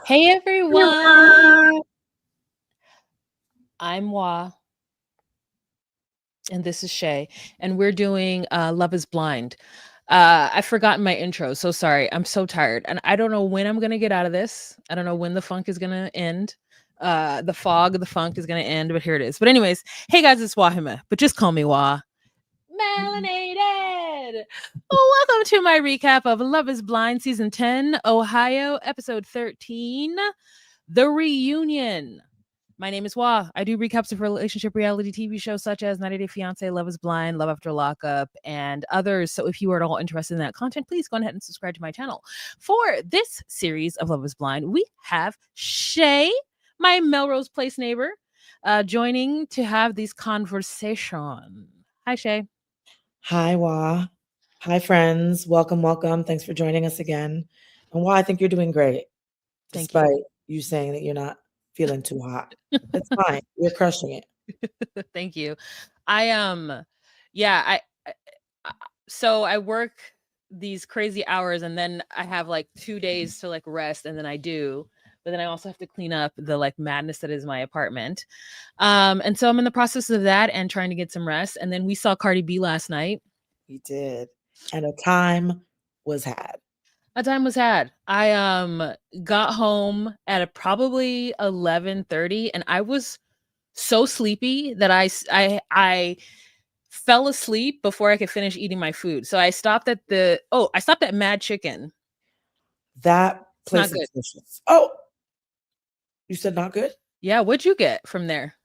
Hey everyone, I'm Wah, and this is Shay, and we're doing Love is Blind. I've forgotten my intro, so sorry. I'm so tired, and I don't know when I'm gonna get out of this. I don't know when the funk is gonna end. The fog of the funk is gonna end, but here it is. But anyways, hey guys, it's Wahima, but just call me Wah. Melanated. Well, welcome to my recap of Love is Blind season 10, Ohio, episode 13, The Reunion. My name is Wah. I do recaps of relationship reality TV shows such as 90 Day Fiancé, Love is Blind, Love After Lockup, and others. So if you are at all interested in that content, please go ahead and subscribe to my channel. For this series of Love is Blind, we have Shay, my Melrose Place neighbor, joining to have these conversation. Hi, Shay. Hi, Wah. Hi, friends. Welcome, welcome. Thanks for joining us again. And Wah, I think you're doing great, Thank you. despite you saying that you're not feeling too hot. It's fine. You're crushing it. Thank you. I yeah, so I work these crazy hours and then I have like 2 days to like rest and then I do. But then I also have to clean up the like madness that is my apartment. And so I'm in the process of that and trying to get some rest. And then we saw Cardi B last night. We did. And a time was had. A time was had. I got home at probably 11:30 and I was so sleepy that I fell asleep before I could finish eating my food. So I stopped at I stopped at Mad Chicken. That It's not place good. is delicious. Oh, you said not good? Yeah, what'd you get from there?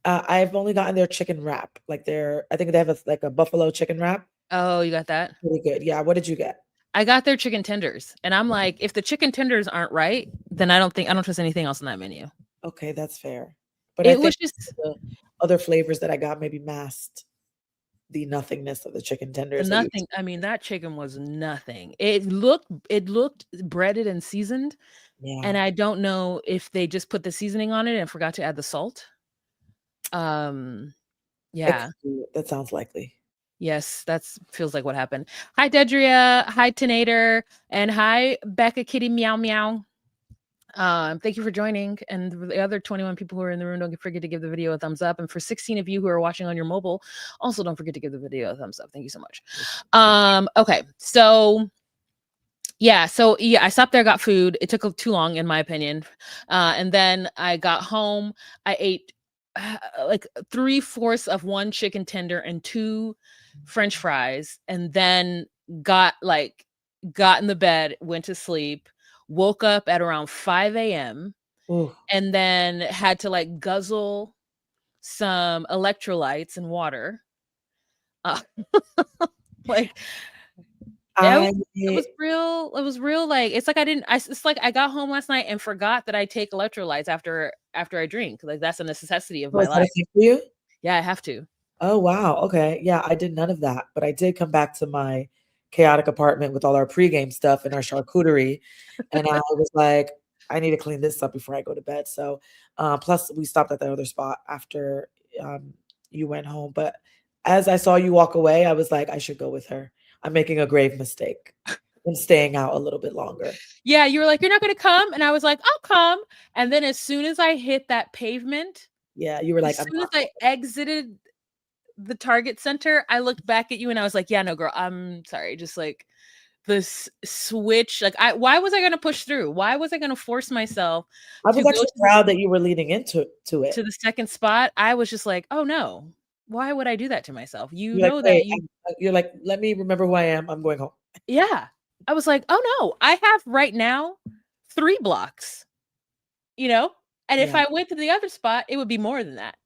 I've only gotten their chicken wrap. I think they have a buffalo chicken wrap. Oh, you got that? Really good. Yeah. What did you get? I got their chicken tenders. And I'm like, if the chicken tenders aren't right, then I don't trust anything else on that menu. Okay, that's fair. But I It was think just the other flavors that I got maybe masked the nothingness of the chicken tenders that you. nothing. I mean, that chicken was nothing. It looked breaded and seasoned. Yeah. And I don't know if they just put the seasoning on it and forgot to add the salt. Yeah. That sounds likely. Yes, that's feels like what happened. Hi, Dedria. Hi, Tanator. And hi, Becca Kitty Meow Meow. Thank you for joining. And the other 21 people who are in the room, don't forget to give the video a thumbs up. And for 16 of you who are watching on your mobile, also don't forget to give the video a thumbs up. Thank you so much. Okay. So yeah, I stopped there, got food. It took too long, in my opinion. And then I got home. I ate like 3/4 of one chicken tender and 2 French fries, and then got in the bed, went to sleep, woke up at around 5 a.m. Ooh. and then had to like guzzle some electrolytes and water. Like it was real. It was real. Like it's like it's like I got home last night and forgot that I take electrolytes after I drink. Like that's a necessity of my Was that a life. thing for you? Yeah, I have to. Oh, wow. Okay. Yeah, I did none of that, but I did come back to my chaotic apartment with all our pregame stuff and our charcuterie, and I was like, "I need to clean this up before I go to bed." So, plus we stopped at that other spot after, you went home, but as I saw you walk away, I was like, "I should go with her. I'm making a grave mistake and staying out a little bit longer." Yeah, you were like, "You're not gonna come?" And I was like, "I'll come." And then as soon as I hit that pavement, Yeah, you were as like, "I'm soon as not I exited the Target center, I looked back at you and I was like, "Yeah, no, girl, I'm sorry." Just like this switch, like why was I gonna push through? Why was I gonna force myself I to was go actually proud that you were leading into it. to the second spot? I was just like, "Oh no. Why would I do that to myself?" You You're like, know that "Wait," you you're like, "Let me remember who I am. I'm going home." Yeah. I was like, "Oh no, I have right now 3 blocks." You know? And if Yeah. I went to the other spot, it would be more than that.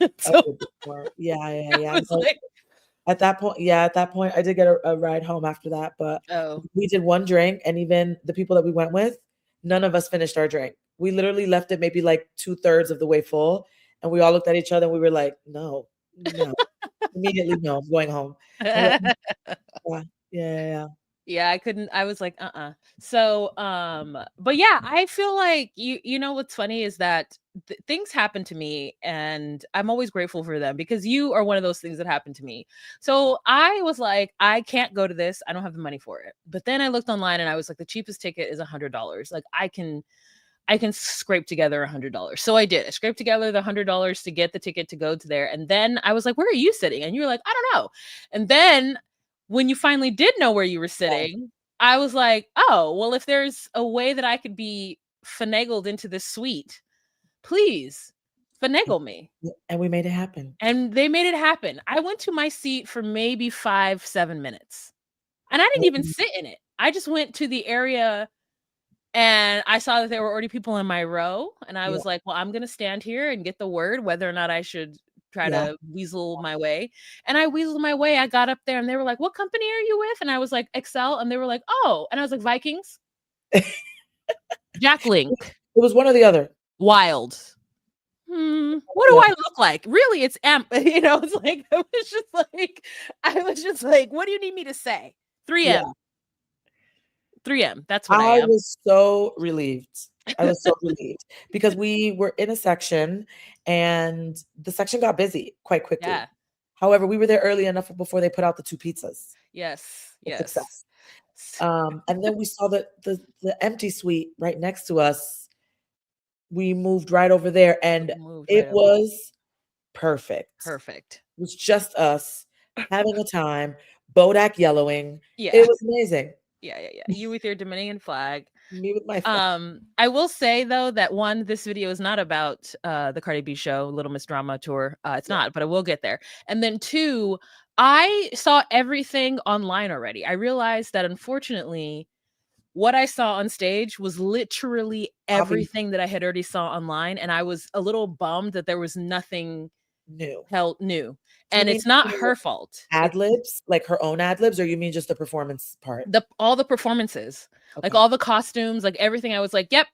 A So little bit more. Yeah, I yeah. was No, like, at that point, I did get a ride home after that, but "Oh, we did one drink, and even the people that we went with, none of us finished our drink. We literally left it maybe like 2/3 of the way full, and we all looked at each other, and we were like, "No, no." Immediately, "No, I'm going home." I'm like, "Yeah, yeah." yeah, I couldn't." I was like, "Uh-uh." So, but yeah, I feel like you know what's funny is that things happen to me and I'm always grateful for them because you are one of those things that happened to me. So I was like, I can't go to this. I don't have the money for it. But then I looked online and I was like, the cheapest ticket is $100. Like I can scrape together $100. So I did. I scraped together the $100 to get the ticket to go to there. And then I was like, where are you sitting? And you were like, I don't know. And then when you finally did know where you were Yeah. sitting, I was like, oh, well, if there's a way that I could be finagled into this suite, please finagle me. And we made it happen. And they made it happen. I went to my seat for maybe 5-7 minutes. And I didn't even sit in it. I just went to the area and I saw that there were already people in my row. And I Yeah. was like, well, I'm going to stand here and get the word whether or not I should try Yeah. to weasel my way. And I weaseled my way. I got up there and they were like, what company are you with? And I was like, Excel. And they were like, oh. And I was like, Vikings. Jack Link. It was one or the other. Wild. What do I look like? Really, it's you know, it's like I was just like, what do you need me to say? 3M. Yeah. 3M. That's what I am. Was so relieved. I was so relieved because we were in a section and the section got busy quite quickly. Yeah. However, we were there early enough before they put out the 2 pizzas. Yes. With Yes. success. And then we saw the empty suite right next to us. We moved right over there and it was perfect. Perfect. It was just us having a time, Bodak yellowing. Yeah. It was amazing. Yeah. You with your Dominican flag. Me with my flag. I will say though that this video is not about the Cardi B show, Little Miss Drama tour. It's not, but I will get there. And then 2, I saw everything online already. I realized that unfortunately, what I saw on stage was literally everything that I had already saw online, and I was a little bummed that there was nothing new. And it's not her fault. Ad-libs, like her own ad-libs, or you mean just the performance part? All the performances. Okay. Like all the costumes, like everything. I was like, yep.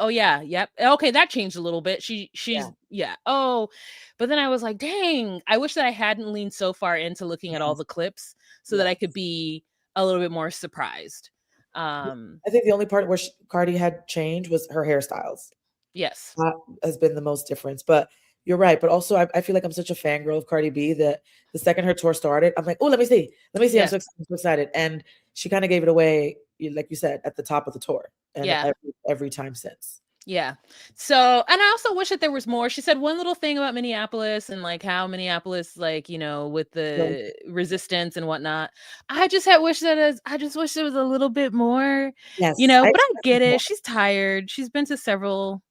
Oh yeah, yep. Okay, that changed a little bit. She's yeah. Oh, but then I was like, dang, I wish that I hadn't leaned so far into looking at all the clips so that I could be a little bit more surprised. I think the only part where Cardi had changed was her hairstyles. Yes. That has been the most difference. But you're right. But also, I feel like I'm such a fangirl of Cardi B that the second her tour started, I'm like, oh, let me see. Yes. I'm so excited. And she kind of gave it away, like you said, at the top of the tour. And every time since. Yeah. So, and I also wish that there was more. She said one little thing about Minneapolis and like how Minneapolis, like, you know, with the resistance and whatnot. I just wish there was a little bit more, you know, but I get it. She's tired. She's been to several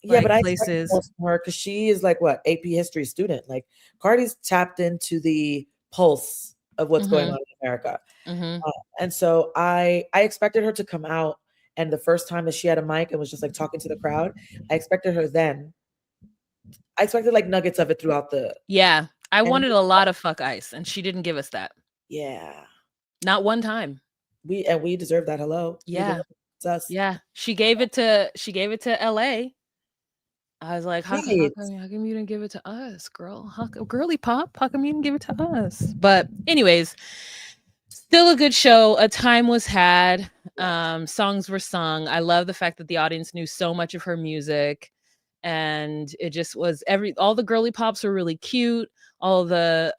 but I places expect more because she is like what AP history student. Like Cardi's tapped into the pulse of what's going on in America. And so I expected her to come out. And the first time that she had a mic and was just like talking to the crowd, I expected her then. I expected like nuggets of it throughout the. Yeah. I wanted a lot of fuck ice and she didn't give us that. Yeah. Not one time. We deserve that. Hello. Yeah. It's us. Yeah. She gave it to LA. I was like, how come you didn't give it to us, girl? Girly pop? How come you didn't give it to us? But anyways, still a good show. A time was had. Songs were sung. I love the fact that the audience knew so much of her music. And it just was all the girly pops were really cute. All the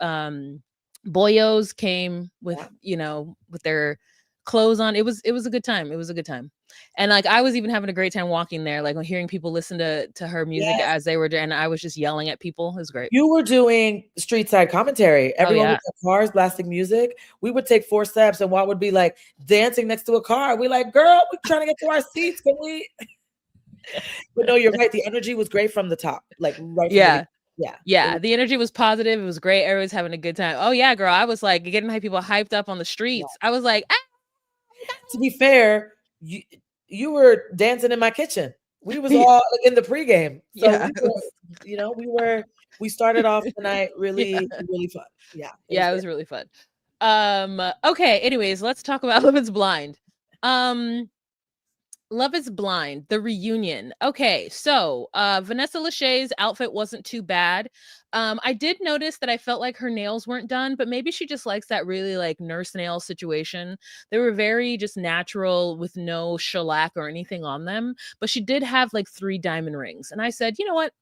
boyos came with, you know, with their clothes on. It was a good time. It was a good time. And like I was even having a great time walking there, like hearing people listen to her music as they were doing, and I was just yelling at people. It was great. You were doing street side commentary. Everyone with their cars blasting music. We would take 4 steps and Walt would be like dancing next to a car. We're like, girl, we're trying to get to our seats. Can we? But no, you're right. The energy was great from the top. Like right from the energy was positive. It was great. Everyone's having a good time. Oh yeah, girl. I was like getting people hyped up on the streets. I was like, to be fair, you were dancing in my kitchen. We was all in the pregame. So we started off the night really fun. It was really fun. Okay, anyways, let's talk about Love is Blind. Love is Blind, the reunion. Okay, so Vanessa Lachey's outfit wasn't too bad. I did notice that I felt like her nails weren't done, but maybe she just likes that really like nurse nail situation. They were very just natural with no shellac or anything on them, but she did have like 3 diamond rings. And I said, you know what?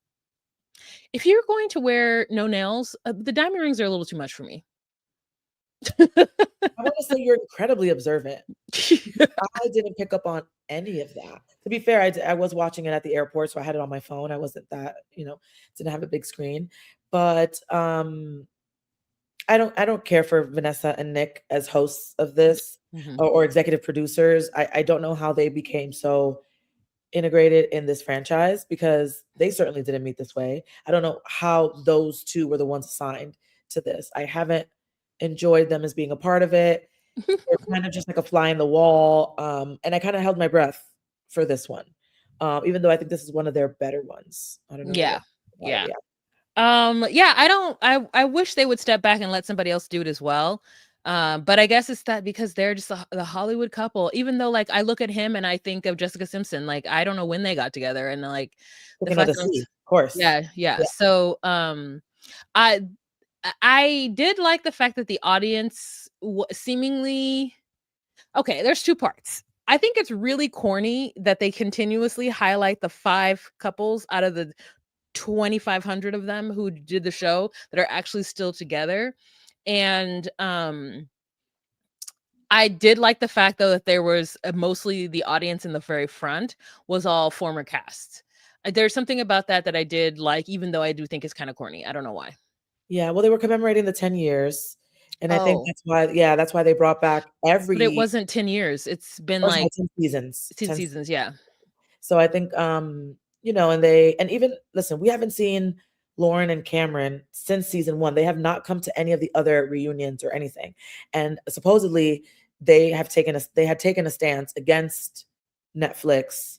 If you're going to wear no nails, the diamond rings are a little too much for me. I want to say you're incredibly observant. I didn't pick up on any of that. To be fair, I was watching it at the airport, so I had it on my phone. I wasn't that, didn't have a big screen. But I don't care for Vanessa and Nick as hosts of this, Mhm. or executive producers. I don't know how they became so integrated in this franchise, because they certainly didn't meet this way. I don't know how those two were the ones assigned to this. I haven't enjoyed them as being a part of it. They're kind of just like a fly in the wall. And I kind of held my breath for this one. Even though I think this is one of their better ones. I don't know Yeah. what about it. Yeah. Yeah. Yeah, I wish they would step back and let somebody else do it as well. But I guess it's that because they're just the Hollywood couple. Even though like I look at him and I think of Jessica Simpson, like I don't know when they got together, and like the Taking of fact the that sea, of course. yeah, yeah. Yeah. So I I did like the fact that the audience seemingly okay, there's two parts. I think it's really corny that they continuously highlight the 5 couples out of the 2,500 of them who did the show that are actually still together. And I did like the fact though that there was mostly the audience in the very front was all former cast. There's something about that that I did like, even though I do think it's kind of corny. I don't know why. Yeah. Well, they were commemorating the 10 years. And I think Oh, that's why they brought back but it every, wasn't 10 years. It's been oh, sorry, like 10 seasons. 10 seasons. Yeah. So I think, and even listen, we haven't seen Lauren and Cameron since season one. They have not come to any of the other reunions or anything. And supposedly they had taken a stance against Netflix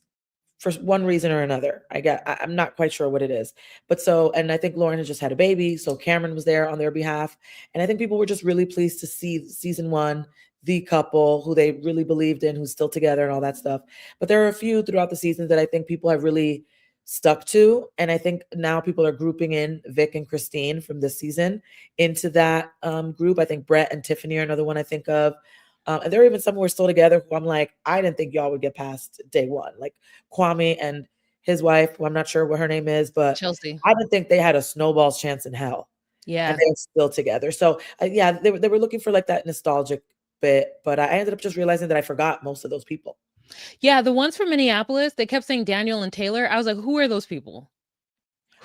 for one reason or another. I'm not quite sure what it is. But and I think Lauren had just had a baby, so Cameron was there on their behalf. And I think people were just really pleased to see season one, the couple who they really believed in, who's still together and all that stuff. But there are a few throughout the seasons that I think people have really stuck to. And I think now people are grouping in Vic and Christine from this season into that group. I think Brett and Tiffany are another one I think of. And there are even some who are still together who I'm like, I didn't think y'all would get past day one. Like Kwame and his wife, who I'm not sure what her name is, but Chelsea. I didn't think they had a snowball's chance in hell. And Yeah. they're still together. So yeah, they were looking for like that nostalgic bit, but I ended up just realizing that I forgot most of those people. Yeah. The ones from Minneapolis, they kept saying Daniel and Taylor. I was like, who are those people?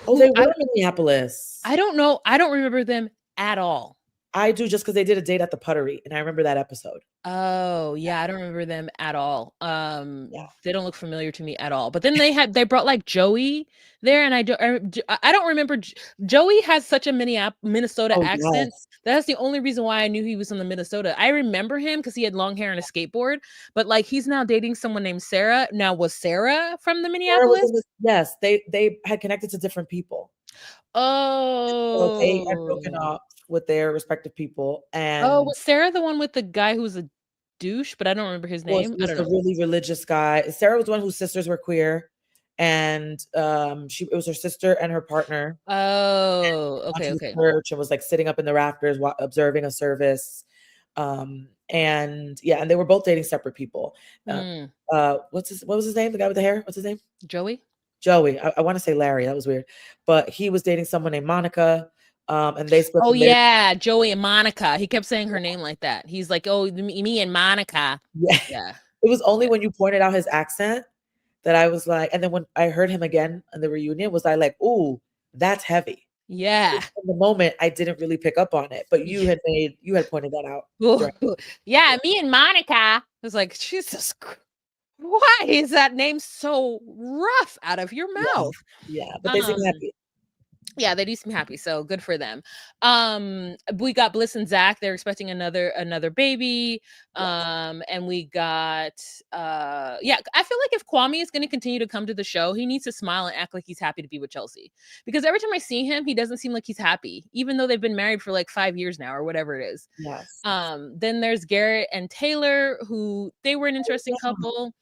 Oh, Who they were in Minneapolis. I don't know. I don't remember them at all. I do, just because they did a date at the Puttery, and I remember that episode. Oh, yeah, I don't remember them at all. Yeah. They don't look familiar to me at all. But then they brought like Joey there, and I don't remember. Joey has such a Minnesota Oh accent. yes. That's the only reason why I knew he was from the Minnesota. I remember him because he had long hair and a skateboard. But like he's now dating someone named Sarah. Now was Sarah from the Sarah was Minneapolis? in this. Yes, they had connected to different people. So they had broken Oh, up with their respective people, oh, and was Sarah the one with the guy who was a douche? But I don't remember his was name. I was don't the know. really religious guy. Sarah was the one whose sisters were queer, and it was her sister and her partner Oh, went okay, to the okay. church and was like sitting up in the rafters observing a service. And yeah, and they were both dating separate people. Uh, Mm, what was his name? The guy with the hair? What's his name? Joey? Joey. I want to say Larry. That was weird, but he was dating someone named Monica. And they split Oh, from there. yeah, Joey and Monica. He kept saying her name like that. He's like, "Oh, me and Monica." Yeah. Yeah, It was only yeah, when you pointed out his accent that I was like, and then when I heard him again in the reunion, was I like, "Ooh, that's heavy." yeah. In the moment, I didn't really pick up on it, but you had pointed that out during. Yeah, me and Monica. I was like, Jesus, why is that name so rough out of your Yeah, mouth? yeah, but they seem Um, happy. Yeah, they do seem happy, so good for them. We got Bliss and Zach, they're expecting another baby. Yes, And we got yeah, I feel like if Kwame is gonna continue to come to the show, he needs to smile and act like he's happy to be with Chelsea. Because every time I see him, he doesn't seem like he's happy, even though they've been married for like 5 years now or whatever it is. yes. Then there's Garrett and Taylor, who they were an Oh, interesting yeah. couple.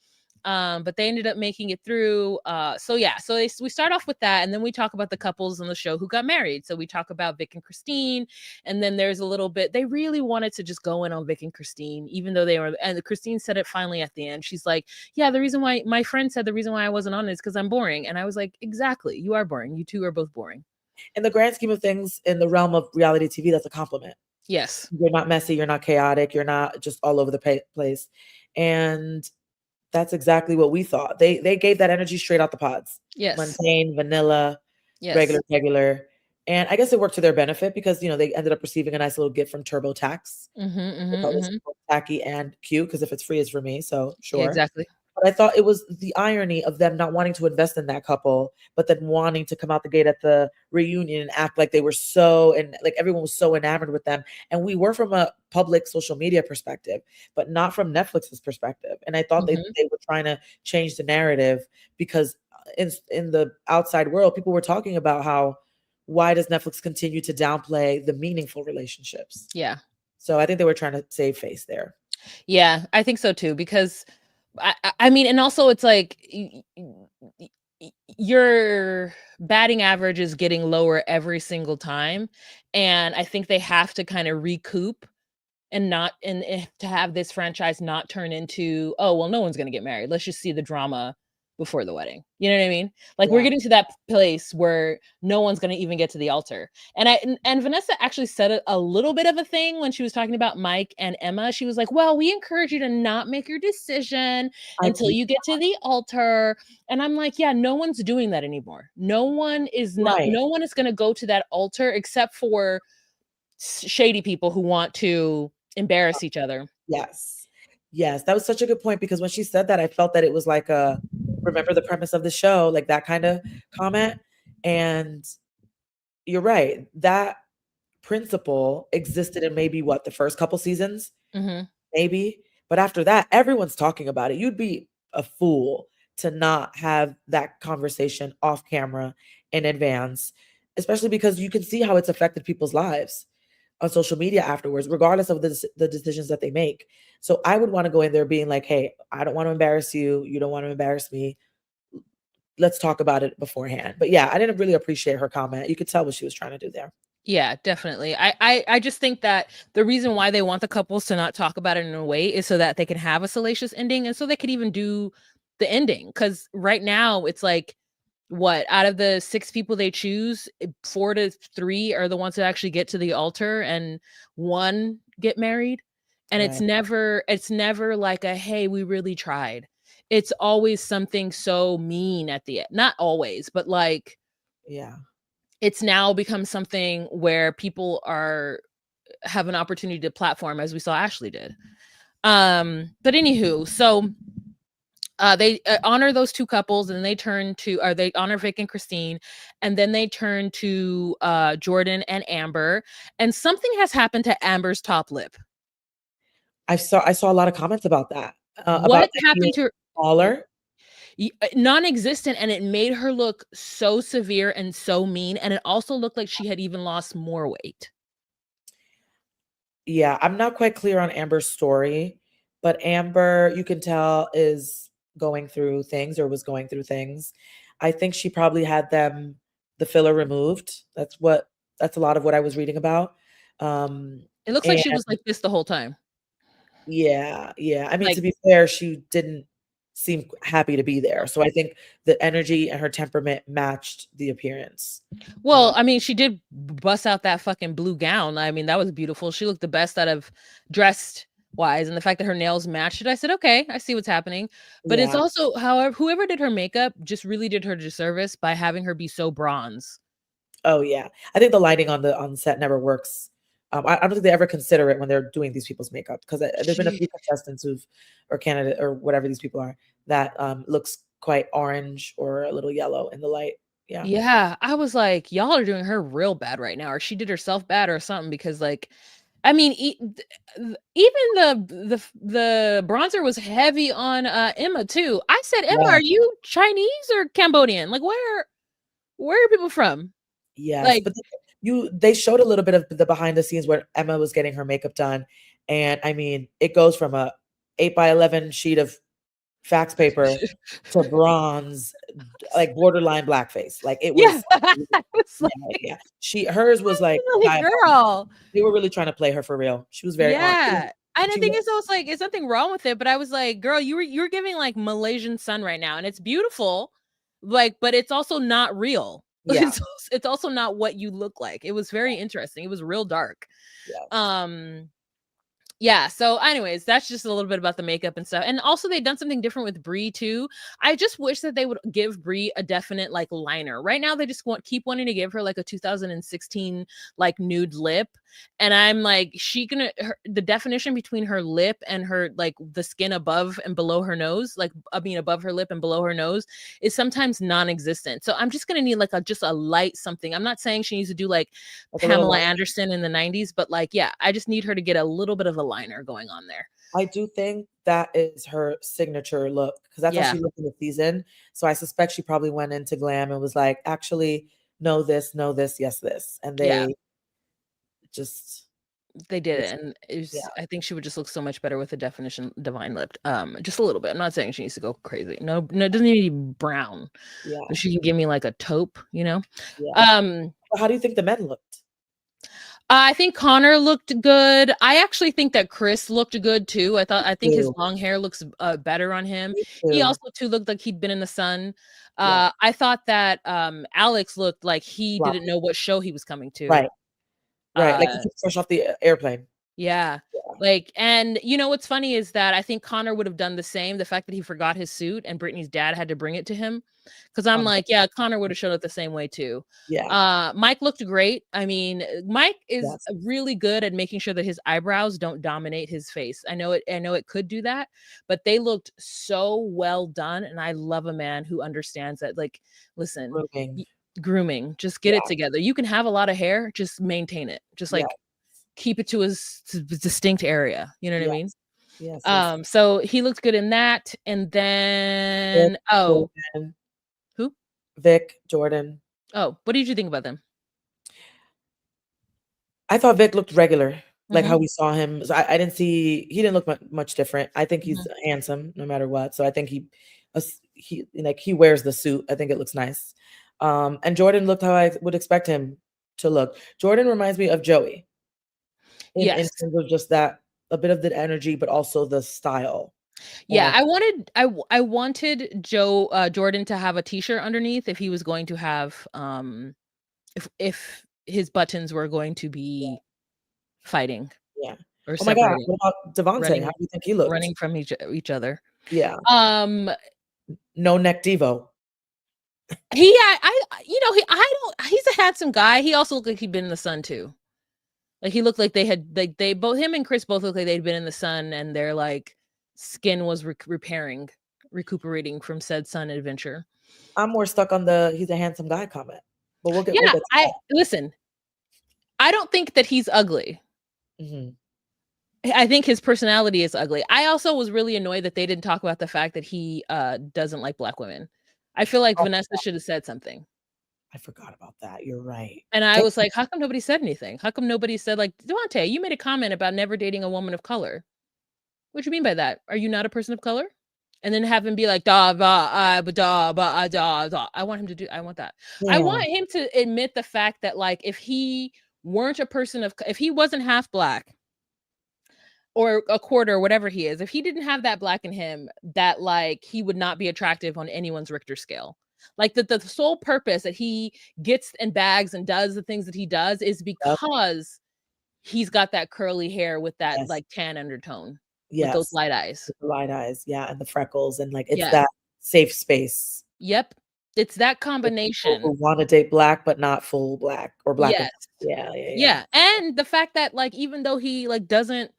But they ended up making it through. So yeah, so we start off with that, and then we talk about the couples on the show who got married. So we talk about Vic and Christine, and then there's a little bit. They really wanted to just go in on Vic and Christine, even though they were. And Christine said it finally at the end. She's like, "Yeah, the reason why my friend said the reason why I wasn't on it is because I'm boring." And I was like, "Exactly, you are boring. You two are both boring." In the grand scheme of things, in the realm of reality TV, that's a compliment. Yes. You're not messy, you're not chaotic, you're not just all over the place. And that's exactly what we thought. They gave that energy straight out the pods. Yes. Mundane, vanilla, Yes. regular. And I guess it worked to their benefit because, they ended up receiving a nice little gift from TurboTax. Mm-hmm, I thought mm-hmm, it was mm-hmm. tacky and cute because if it's free, it's for me. So Yeah, sure. exactly. But I thought it was the irony of them not wanting to invest in that couple, but then wanting to come out the gate at the reunion and act like they were and like everyone was so enamored with them. And we were from a public social media perspective, but not from Netflix's perspective. And I thought Mm-hmm. they were trying to change the narrative because in the outside world, people were talking about how why does Netflix continue to downplay the meaningful relationships? Yeah. So I think they were trying to save face there. Yeah, I think so too, because I mean, and also it's like your batting average is getting lower every single time, and I think they have to kind of recoup and not and to have this franchise not turn into, oh well, no one's gonna get married. Let's just see the drama before the wedding. You know what I mean? Like we're Yeah. getting to that place where no one's gonna even get to the altar. And Vanessa actually said a little bit of a thing when she was talking about Mike and Emma. She was like, "Well, we encourage you to not make your decision I until peeped. you get to the altar." And I'm like, "Yeah, no one's doing that anymore. Right. No one is gonna go to that altar except for shady people who want to embarrass each other." Yes. Yes, that was such a good point because when she said that, I felt that it was like a remember the premise of the show, like that kind of comment. And you're right. That principle existed in maybe what the first couple seasons, Mhm. maybe. But after that, everyone's talking about it. You'd be a fool to not have that conversation off camera in advance, especially because you can see how it's affected people's lives on social media afterwards, regardless of the decisions that they make. So I would want to go in there being like, hey, I don't want to embarrass you. You don't want to embarrass me. Let's talk about it beforehand. But yeah, I didn't really appreciate her comment. You could tell what she was trying to do there. Yeah, definitely. I just think that the reason why they want the couples to not talk about it in a way is so that they can have a salacious ending and so they could even do the ending. Because right now it's like, what, out of the 6 people they choose, 4 to 3 are the ones who actually get to the altar and 1 get married. And Right. it's never like a, hey, we really tried. It's always something so mean at the end. Not always, but like Yeah. it's now become something where people have an opportunity to platform, as we saw Ashley did. But anywho, so they honor those 2 couples, and they honor Vic and Christine, and then they turn to Jordan and Amber, and something has happened to Amber's top lip. I saw a lot of comments about that. About What it being happened to smaller. non-existent, and it made her look so severe and so mean, and it also looked like she had even lost more weight. Yeah, I'm not quite clear on Amber's story, but Amber, you can tell, is going through things or was going through things. I think she probably had the filler removed. That's a lot of what I was reading about. It looks like And she was like this the whole time. yeah, yeah. I mean, Like, to be fair, she didn't seem happy to be there. So I think the energy and her temperament matched the appearance. well, I mean, she did bust out that fucking blue gown. I mean, that was beautiful. She looked the best out of dressed wise, and the fact that her nails matched it, I said, okay, I see what's happening. But it's Yeah. also, however, whoever did her makeup just really did her disservice by having her be so bronze. Oh, yeah. I think the lighting on the set never works. I don't think they ever consider it when they're doing these people's makeup because there've been a She, few contestants or candidate or whatever these people are that looks quite orange or a little yellow in the light. Yeah. yeah, I was like, y'all are doing her real bad right now, or she did herself bad or something. Because, like, I mean, even the bronzer was heavy on Emma too. I said, Emma, Yeah. are you Chinese or Cambodian? Like, where are people from? Yes. Like, But they showed a little bit of the behind the scenes where Emma was getting her makeup done. And I mean, it goes from a 8 by 11 sheet of fax paper to bronze, like borderline blackface. Like it yeah, was, I was yeah, like, yeah. Her was like diabolical. girl, They were really trying to play her for real. She was very on. yeah. And the She thing was, is, I was like, is something wrong with it? But I was like, girl, you're giving like Malaysian sun right now, and it's beautiful, like, but it's also not real. Yeah. It's also not what you look like. It was very interesting. It was real dark. Yeah. Yeah, so anyways, that's just a little bit about the makeup and stuff. And also they've done something different with Brie too. I just wish that they would give Brie a definite like liner. Right now they just keep wanting to give her like a 2016 like nude lip. And I'm like, the definition between her lip and her like the skin above and below her nose, like above her lip and below her nose is sometimes non-existent. So I'm just gonna need like just a light something. I'm not saying she needs to do like Pamela Anderson in the 90s, but like, yeah, I just need her to get a little bit of a liner going on there. I do think that is her signature look because that's how she looked in the season. So I suspect she probably went into glam and was like, actually, no this, yes this. And they just they did it, and it was, I think she would just look so much better with the definition divine lipped. Just a little bit. I'm not saying she needs to go crazy. No, it doesn't need to be brown. Yeah. But she can give me like a taupe, you know? Yeah. Well, how do you think the men looked? I think Connor looked good. I actually think that Chris looked good too. I think his long hair looks better on him. He also too looked like he'd been in the sun. I thought that Alex looked like he didn't know what show he was coming to. Right. Like he was fresh off the airplane. Yeah. Like, and you know what's funny is that I think Connor would have done the same. The fact that he forgot his suit and Brittany's dad had to bring it to him. Because I'm like, yeah, Connor would have shown it the same way too. Yeah. Mike looked great. I mean, Mike is really good at making sure that his eyebrows don't dominate his face. I know it could do that, but they looked so well done. And I love a man who understands that. Like, listen, grooming, just get it together. You can have a lot of hair, just maintain it. Just like keep it to a distinct area. You know what I mean? Yes. So he looked good in that. And then Jordan. Who? Vic, Jordan. Oh, what did you think about them? I thought Vic looked regular, like how we saw him. So I didn't see, he didn't look much different. I think he's handsome no matter what. So I think he wears the suit. I think it looks nice. And Jordan looked how I would expect him to look. Jordan reminds me of Joey. In terms of just that, a bit of the energy, but also the style. Yeah, I wanted Jordan to have a t-shirt underneath if he was going to have if his buttons were going to be fighting. Yeah. Or oh my God, what about Devonte? How do you think he looked? Running from each other. Yeah. No neck Devo. He's a handsome guy. He also looked like he'd been in the sun too. Like he looked like him and Chris both looked like they'd been in the sun and their like skin was recuperating from said sun adventure. I'm more stuck on he's a handsome guy comment. But we'll get listen. I don't think that he's ugly. I think his personality is ugly. I also was really annoyed that they didn't talk about the fact that he doesn't like Black women. I feel like Vanessa should have said something. I forgot about that. You're right. And I was like, how come nobody said anything? How come nobody said like, Devonte, you made a comment about never dating a woman of color. What do you mean by that? Are you not a person of color? And then have him be like, I want him to do, I want that. Yeah. I want him to admit the fact that like, if he weren't a person if he wasn't half Black or a quarter or whatever he is, if he didn't have that Black in him, that like, he would not be attractive on anyone's Richter scale. Like the sole purpose that he gets and bags and does the things that he does is because he's got that curly hair with that like tan undertone. With those light eyes. With the light eyes, yeah, and the freckles, and like it's that safe space. Yep, it's that combination. Who want to date Black, but not full Black or Black. Yeah, and the fact that like even though he like doesn't,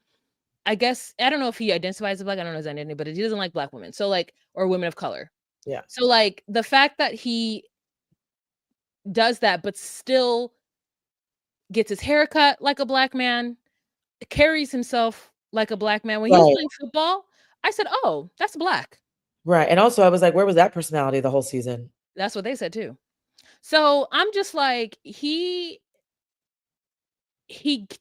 I guess I don't know if he identifies as Black. I don't know his identity, but he doesn't like Black women. So like, or women of color. Yeah. So like the fact that he does that, but still gets his hair cut like a Black man, carries himself like a Black man. When he was playing football, I said, oh, that's Black. Right. And also I was like, where was that personality the whole season? That's what they said too. So I'm just like, he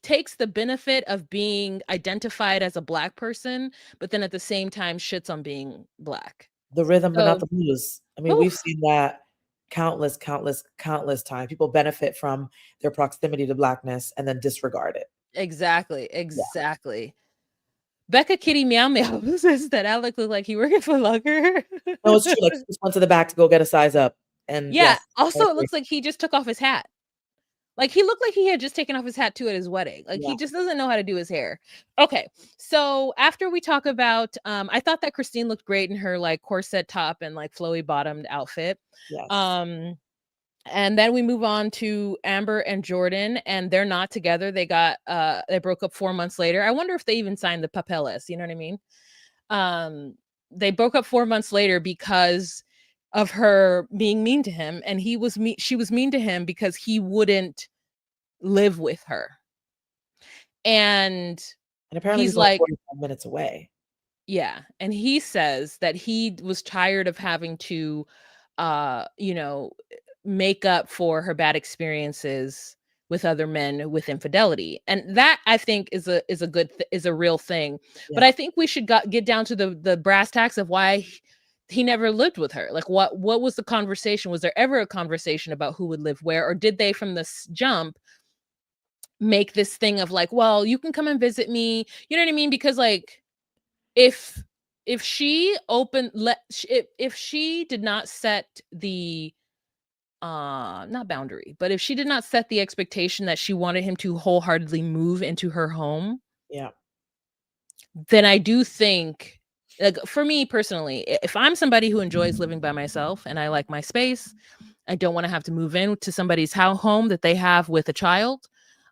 takes the benefit of being identified as a Black person, but then at the same time shits on being Black. The rhythm, but not the blues. I mean, we've seen that countless times. People benefit from their proximity to Blackness and then disregard it. Exactly. Yeah. Becca Kitty Meow Meow says that Alec looked like he working for Lucker. No, it's true. Like, he just went to the back to go get a size up. And Yeah. yes, I Also, it agree. looks like he just took off his hat. Like, he looked like he had just taken off his hat too at his wedding. Like, Yeah, he just doesn't know how to do his hair. Okay. So after we talk about, I thought that Christine looked great in her like corset top and like flowy bottomed outfit. yes, Um, and then we move on to Amber and Jordan, and they're not together. They broke up 4 months later. I wonder if they even signed the papeles. You know what I mean? Um, they broke up 4 months later because of her being mean to him, and she was mean to him because he wouldn't live with her. And and apparently he's he's only like, 45 minutes away. yeah. And he says that he was tired of having to, you know, make up for her bad experiences with other men with infidelity. And that, I think, is a real thing. But Yeah, I think we should get down to the brass tacks of why he never lived with her. Like, what was the conversation? Was there ever a conversation about who would live where, or did they from the jump make this thing of like, well, you can come and visit me, you know what I mean? Because like, if she opened let if she did not set the not boundary, but if she did not set the expectation that she wanted him to wholeheartedly move into her home, yeah, then I do think, like, for me personally, if I'm somebody who enjoys living by myself and I like my space, I don't want to have to move into somebody's home that they have with a child,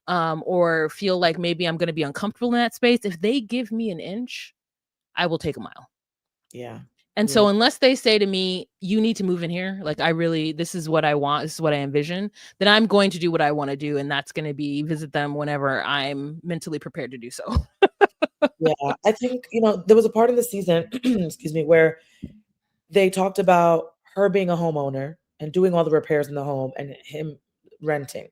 or feel like maybe I'm going to be uncomfortable in that space. If they give me an inch, I will take a mile. yeah, And yeah, so unless they say to me, you need to move in here, like, this is what I want, this is what I envision, then I'm going to do what I want to do. And that's going to be visit them whenever I'm mentally prepared to do so. yeah. I think, there was a part in the season, excuse me, where they talked about her being a homeowner and doing all the repairs in the home and him renting.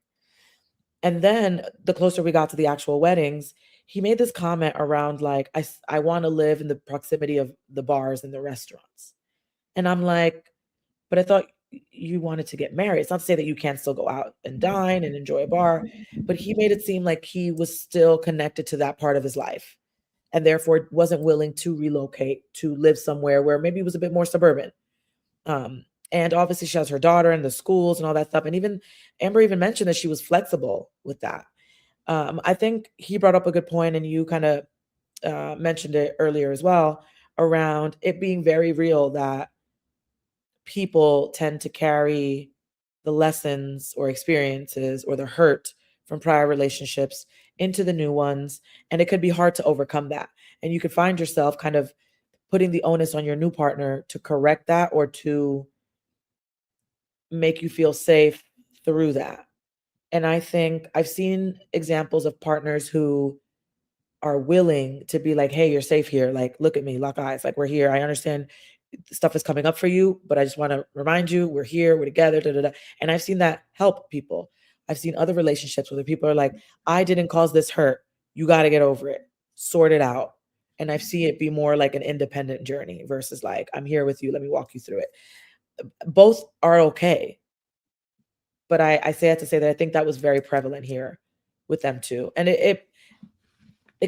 And then the closer we got to the actual weddings, he made this comment around like, I want to live in the proximity of the bars and the restaurants. And I'm like, but I thought you wanted to get married. It's not to say that you can't still go out and dine and enjoy a bar, but he made it seem like he was still connected to that part of his life and therefore wasn't willing to relocate to live somewhere where maybe it was a bit more suburban. Um, and obviously she has her daughter and the schools and all that stuff. And even Amber even mentioned that she was flexible with that. I think he brought up a good point, and you kind of mentioned it earlier as well, around it being very real that people tend to carry the lessons or experiences or the hurt from prior relationships into the new ones. And it could be hard to overcome that. And you could find yourself kind of putting the onus on your new partner to correct that or to make you feel safe through that. And I think I've seen examples of partners who are willing to be like, "Hey, you're safe here. Like, look at me, lock eyes. Like, we're here. I understand stuff is coming up for you, but I just want to remind you, we're here, we're together." Da, da, da. And I've seen that help people. I've seen other relationships where the people are like, "I didn't cause this hurt. You got to get over it, sort it out." And I've seen it be more like an independent journey versus like, "I'm here with you. Let me walk you through it." Both are okay, but I say that to say that I think that was very prevalent here with them too. And it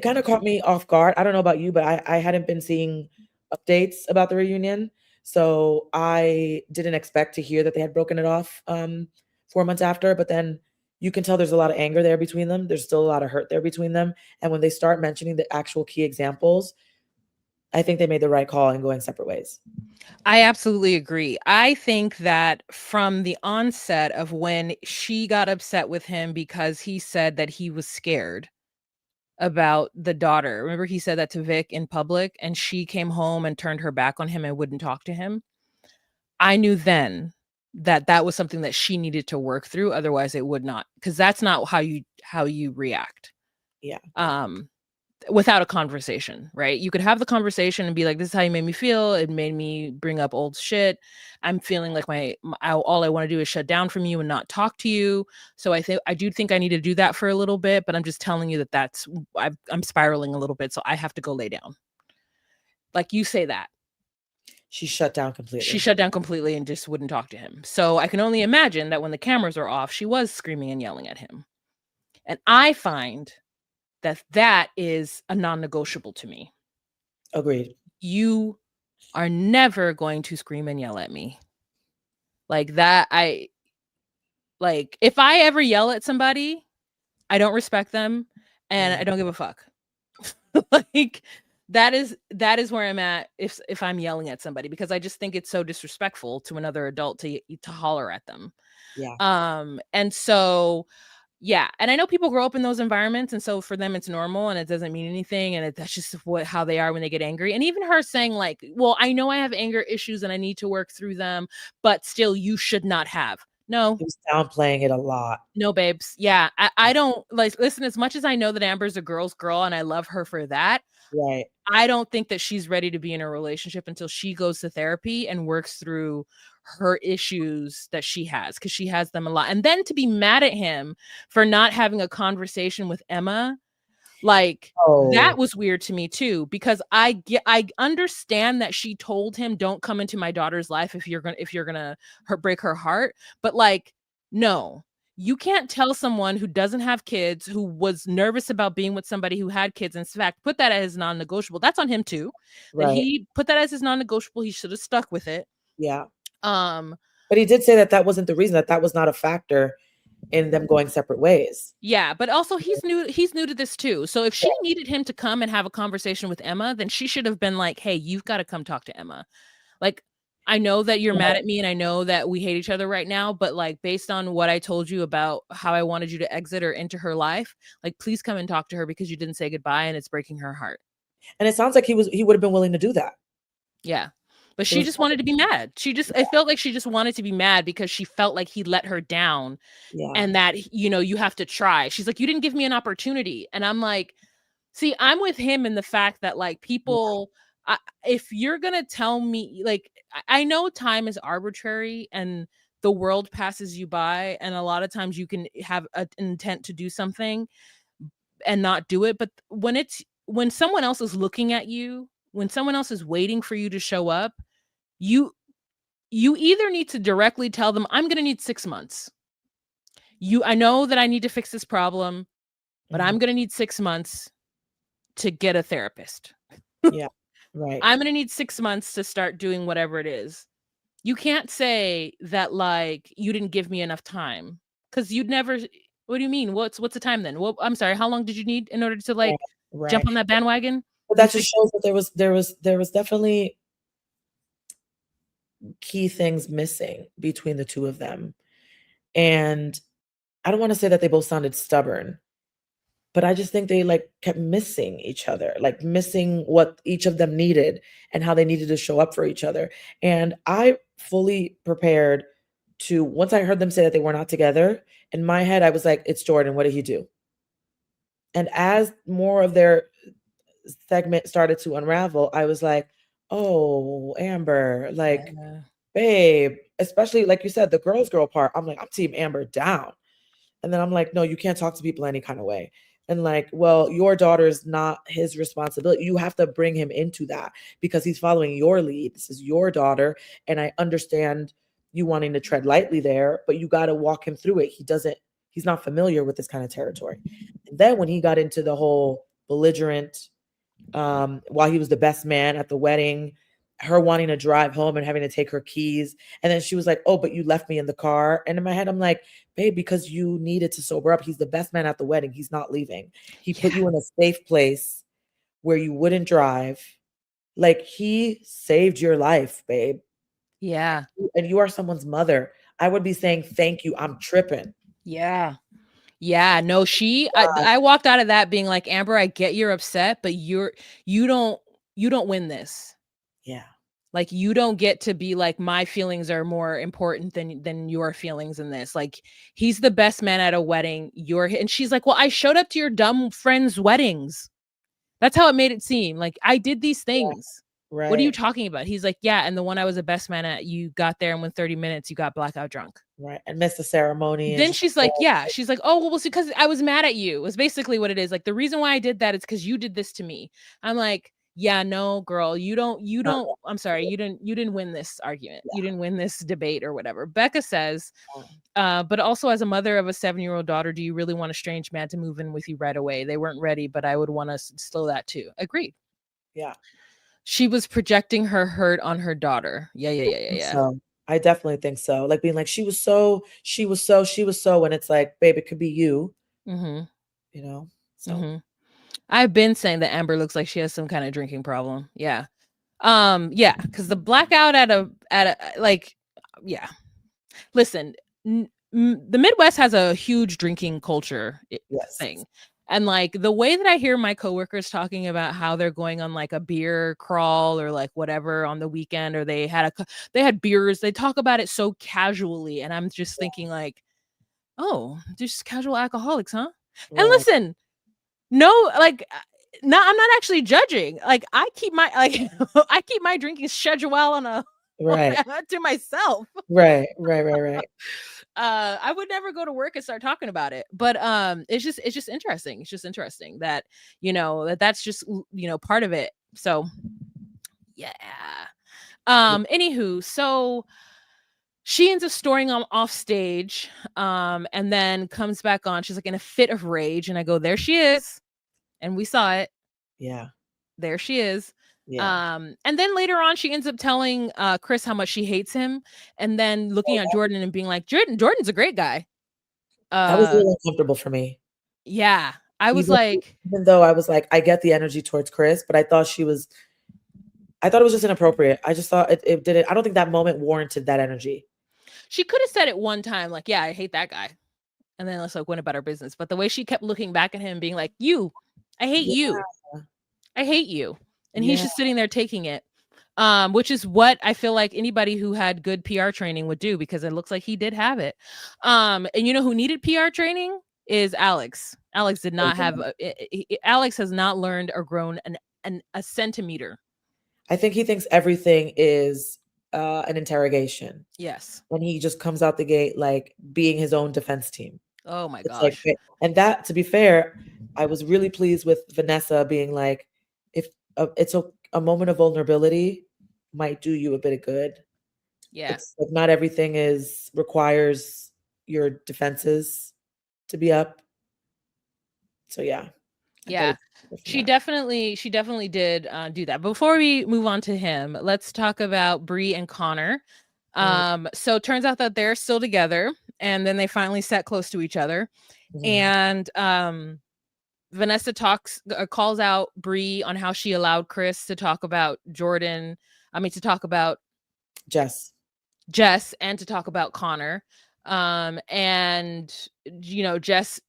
kind of caught me off guard. I don't know about you, but I hadn't been seeing updates about the reunion. So I didn't expect to hear that they had broken it off 4 months after. But then you can tell there's a lot of anger there between them. There's still a lot of hurt there between them. And when they start mentioning the actual key examples, I think they made the right call in going separate ways. I absolutely agree. I think that from the onset of when she got upset with him because he said that he was scared about the daughter. Remember, he said that to Vic in public, and she came home and turned her back on him and wouldn't talk to him. I knew then that that was something that she needed to work through. Otherwise, it would not, because that's not how you react. Yeah. Um, without a conversation, right? You could have the conversation and be like, "This is how you made me feel. It made me bring up old shit. I'm feeling like all I want to do is shut down from you and not talk to you." So I do think I need to do that for a little bit, but I'm just telling you that I'm spiraling a little bit, so I have to go lay down. Like, you say that. She shut down She completely. shut down completely and just wouldn't talk to him. So I can only imagine that when the cameras are off, she was screaming and yelling at him. And I find that that is a non-negotiable to me. Agreed. You are never going to scream and yell at me. Like that, like if I ever yell at somebody, I don't respect them and I Yeah. don't give a fuck. Like that is where I'm at if I'm yelling at somebody because I just think it's so disrespectful to another adult to holler at them. Yeah. And so yeah, and I know people grow up in those environments, and so for them it's normal and it doesn't mean anything, and that's just how they are when they get angry. And even her saying like, "Well, I know I have anger issues and I need to work through them, but still, you should not have." No, He was downplaying it a lot. no, babes. Yeah, I don't like listen. As much as I know that Amber's a girl's girl, and I love her for that, Right. I don't think that she's ready to be in a relationship until she goes to therapy and works through her issues that she has because she has them a lot. And then to be mad at him for not having a conversation with Emma, like that Oh, was weird to me too because I understand that she told him don't come into my daughter's life if you're going to break her heart, but like no. You can't tell someone who doesn't have kids, who was nervous about being with somebody who had kids. In fact, put that as non-negotiable. That's on him too. That right. he put that as his non-negotiable. He should have stuck with it. Yeah. Um, But he did say that that wasn't the reason, that that was not a factor in them going separate ways. Yeah, but also he's new to this too. So if she needed him to come and have a conversation with Emma, then she should have been like, "Hey, you've got to come talk to Emma." Like I know that you're mad Right. at me and I know that we hate each other right now, but like based on what I told you about how I wanted you to exit or enter her life, like please come and talk to her because you didn't say goodbye and it's breaking her heart. And it sounds like he would have been willing to do that. Yeah. But It she was just wanted to be mad. It felt like she just wanted to be mad because she felt like he let her down yeah. and that you have to try. She's like, "You didn't give me an opportunity." And I'm like, see, I'm with him in the fact that like Yeah. people if you're going to tell me like I know time is arbitrary and the world passes you by and a lot of times you can have an intent to do something and not do it, but when someone else is looking at you, when someone else is waiting for you to show up, you you either need to directly tell them I'm going to need 6 months. I know that I need to fix this problem, but Mhm. I'm going to need 6 months to get a therapist. Yeah. Right. I'm gonna need 6 months to start doing whatever it is. You can't say that, like, you didn't give me enough time, because 'cause you'd never what do you mean? What's the time then? Well, I'm sorry, how long did you need in order to, Right. like, Right. jump on that bandwagon? But Do that just 6 shows that there was definitely key things missing between the two of them. And I don't want to say that they both sounded stubborn, but I just think they like kept missing each other, like missing what each of them needed and how they needed to show up for each other. And I fully prepared to, once I heard them say that they were not together, in my head I was like, it's Jordan, what did he do? And as more of their segment started to unravel, I was like, oh, Amber, like, Yeah. babe, especially like you said, the girls girl part, I'm like, I'm team Amber down. And then I'm like, no, you can't talk to people any kind of way. And like, well, your daughter's not his responsibility. You have to bring him into that because he's following your lead. This is your daughter. And I understand you wanting to tread lightly there, but you got to walk him through it. He's not familiar with this kind of territory. And then when he got into the whole belligerent, while he was the best man at the wedding, her wanting to drive home and having to take her keys. And then she was like, oh, but you left me in the car. And in my head, I'm like, babe, because you needed to sober up. He's the best man at the wedding. He's not leaving. He put Yeah. you in a safe place where you wouldn't drive. Like he saved your life, babe. Yeah. And you are someone's mother. I would be saying, thank you. I'm tripping. Yeah. Yeah, no, God. I walked out of that being like, "Amber, I get you're upset, but you don't you don't win this." Yeah. Like, you don't get to be like, "My feelings are more important than your feelings in this." Like, he's the best man at a wedding, and she's like, "Well, I showed up to your dumb friends' weddings." That's how it made it seem, like, "I did these Yeah. things. What are you Right. talking about?" He's like, "Yeah, and the one I was a best man at, you got there and within 30 minutes, you got blackout drunk." Right. And missed the ceremony and Then just she's like, yeah, she's like, "Oh, well, see, because I was mad at you," was basically what it is. Like, the reason why I did that is because you did this to me. I'm like, yeah, no, girl, not I'm sorry, you didn't win this argument. You yeah. didn't win this debate or whatever. Becca says, Yeah. but also as a mother of a 7-year-old daughter, do you really want a strange man to move in with you right away? They weren't ready, but I would want to slow that too. Agreed. Yeah. She was projecting her hurt on her daughter. Yeah, yeah, I yeah, yeah, think yeah. so. I definitely think so. Like being like, she was so, she was so, she was so, and it's like, babe, it could be you, Mhm. you know? So Mhm. I've been saying that Amber looks like she has some kind of drinking problem. Yeah. Yeah, because the blackout at a like, yeah. Listen, the Midwest has a huge drinking culture yes. thing. And like the way that I hear my coworkers talking about how they're going on like a beer crawl or like whatever on the weekend, or they had beers, they talk about it so casually, and I'm just thinking like, oh, just casual alcoholics, huh? And Right. listen, no, like, no, I'm not actually judging. Like, I keep my like, I keep my drinking schedule on a Right. to myself. Right. Right. Right. Right. I would never go to work and start talking about it. But it's just interesting. It's just interesting that that's just part of it. So yeah. Yeah. Anywho, so she ends up storming off stage, and then comes back on. She's like in a fit of rage, and I go, there she is, and we saw it. Yeah. There she is. Yeah. And then later on, she ends up telling Chris how much she hates him, and then looking at Jordan and being like, Jordan's a great guy. That was Uh, really uncomfortable for me. yeah, I was Even like, even though I was like, I get the energy towards Chris, but I thought it was just inappropriate. I just thought it didn't. I don't think that moment warranted that energy. she could have said it one time, like, yeah, I hate that guy, and then let's like went about our business. But the way she kept looking back at him, being like, I hate Yeah. you, I hate you, and he's Yeah. just sitting there taking it. Which is what I feel like anybody who had good PR training would do, because it looks like he did have it. And you know who needed PR training is Alex. Alex did not have. Alex has not learned or grown a centimeter. I think he thinks everything is an interrogation, Yes. and he just comes out the gate like being his own defense team. Oh my It's like, gosh. and that, to be fair, I was really pleased with Vanessa being like, if it's a moment of vulnerability, might do you a bit of good. Yeah. It's like not everything is requires your defenses to be up. So yeah, I thought it Yeah. was good from that. She definitely did do that. Before we move on to him, let's talk about Bree and Connor. Mhm, So it turns out that they're still together, and then they finally sat close to each other. mhm. And Vanessa calls out Bree on how she allowed Chris to talk about Jordan. I mean, to talk about Jess. Jess and to talk about Connor. And Jess,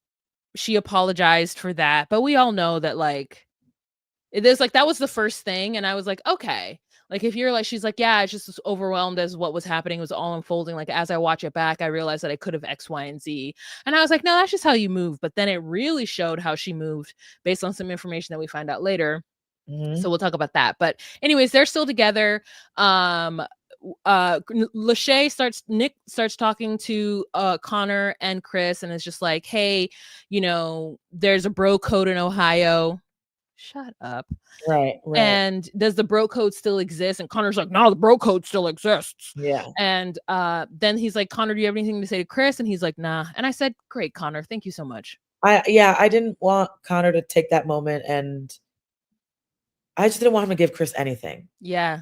she apologized for that, but we all know that like it is like that was the first thing, and I was like, okay. Like if you're like, she's like, yeah, I just was overwhelmed as what was happening was all unfolding. Like as I watch it back, I realized that I could have X, Y, and Z. And I was like, no, that's just how you move. But then it really showed how she moved based on some information that we find out later. Mhm. So we'll talk about that. But anyways, they're still together. Nick starts talking to Connor and Chris, and it's just like, hey, there's a bro code in Ohio. Shut up. Right, right. And does the bro code still exist? And Connor's like, no, the bro code still exists. Yeah. And then he's like, Connor, do you have anything to say to Chris? And he's like, nah. And I said, great, Connor, thank you so much. I didn't want Connor to take that moment, and I just didn't want him to give Chris anything. Yeah.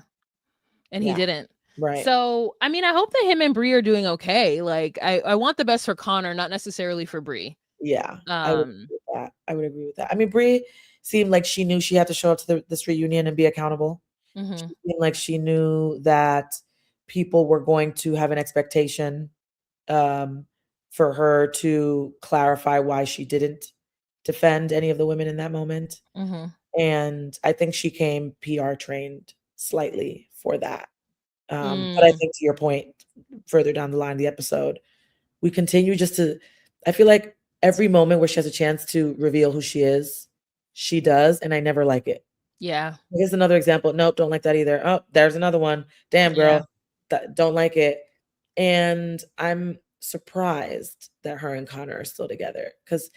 And he Yeah, didn't. right. So I mean, I hope that him and Bree are doing okay. Like I want the best for Connor, not necessarily for Bree. Yeah, I would um agree with that. I would agree with that. I mean, Bree seemed like she knew she had to show up to this reunion and be accountable. She mhm, seemed like she knew that people were going to have an expectation um, for her to clarify why she didn't defend any of the women in that moment. mhm, And I think she came PR trained slightly for that. But I mm, think to your point, further down the line of the episode, we continue just to I feel like every moment where she has a chance to reveal who she is, she does, and I never like it. yeah, Here's another example. Nope, don't like that either. Oh, there's another one. Damn, yeah, girl, don't like it. And I'm surprised that her and Connor are still together because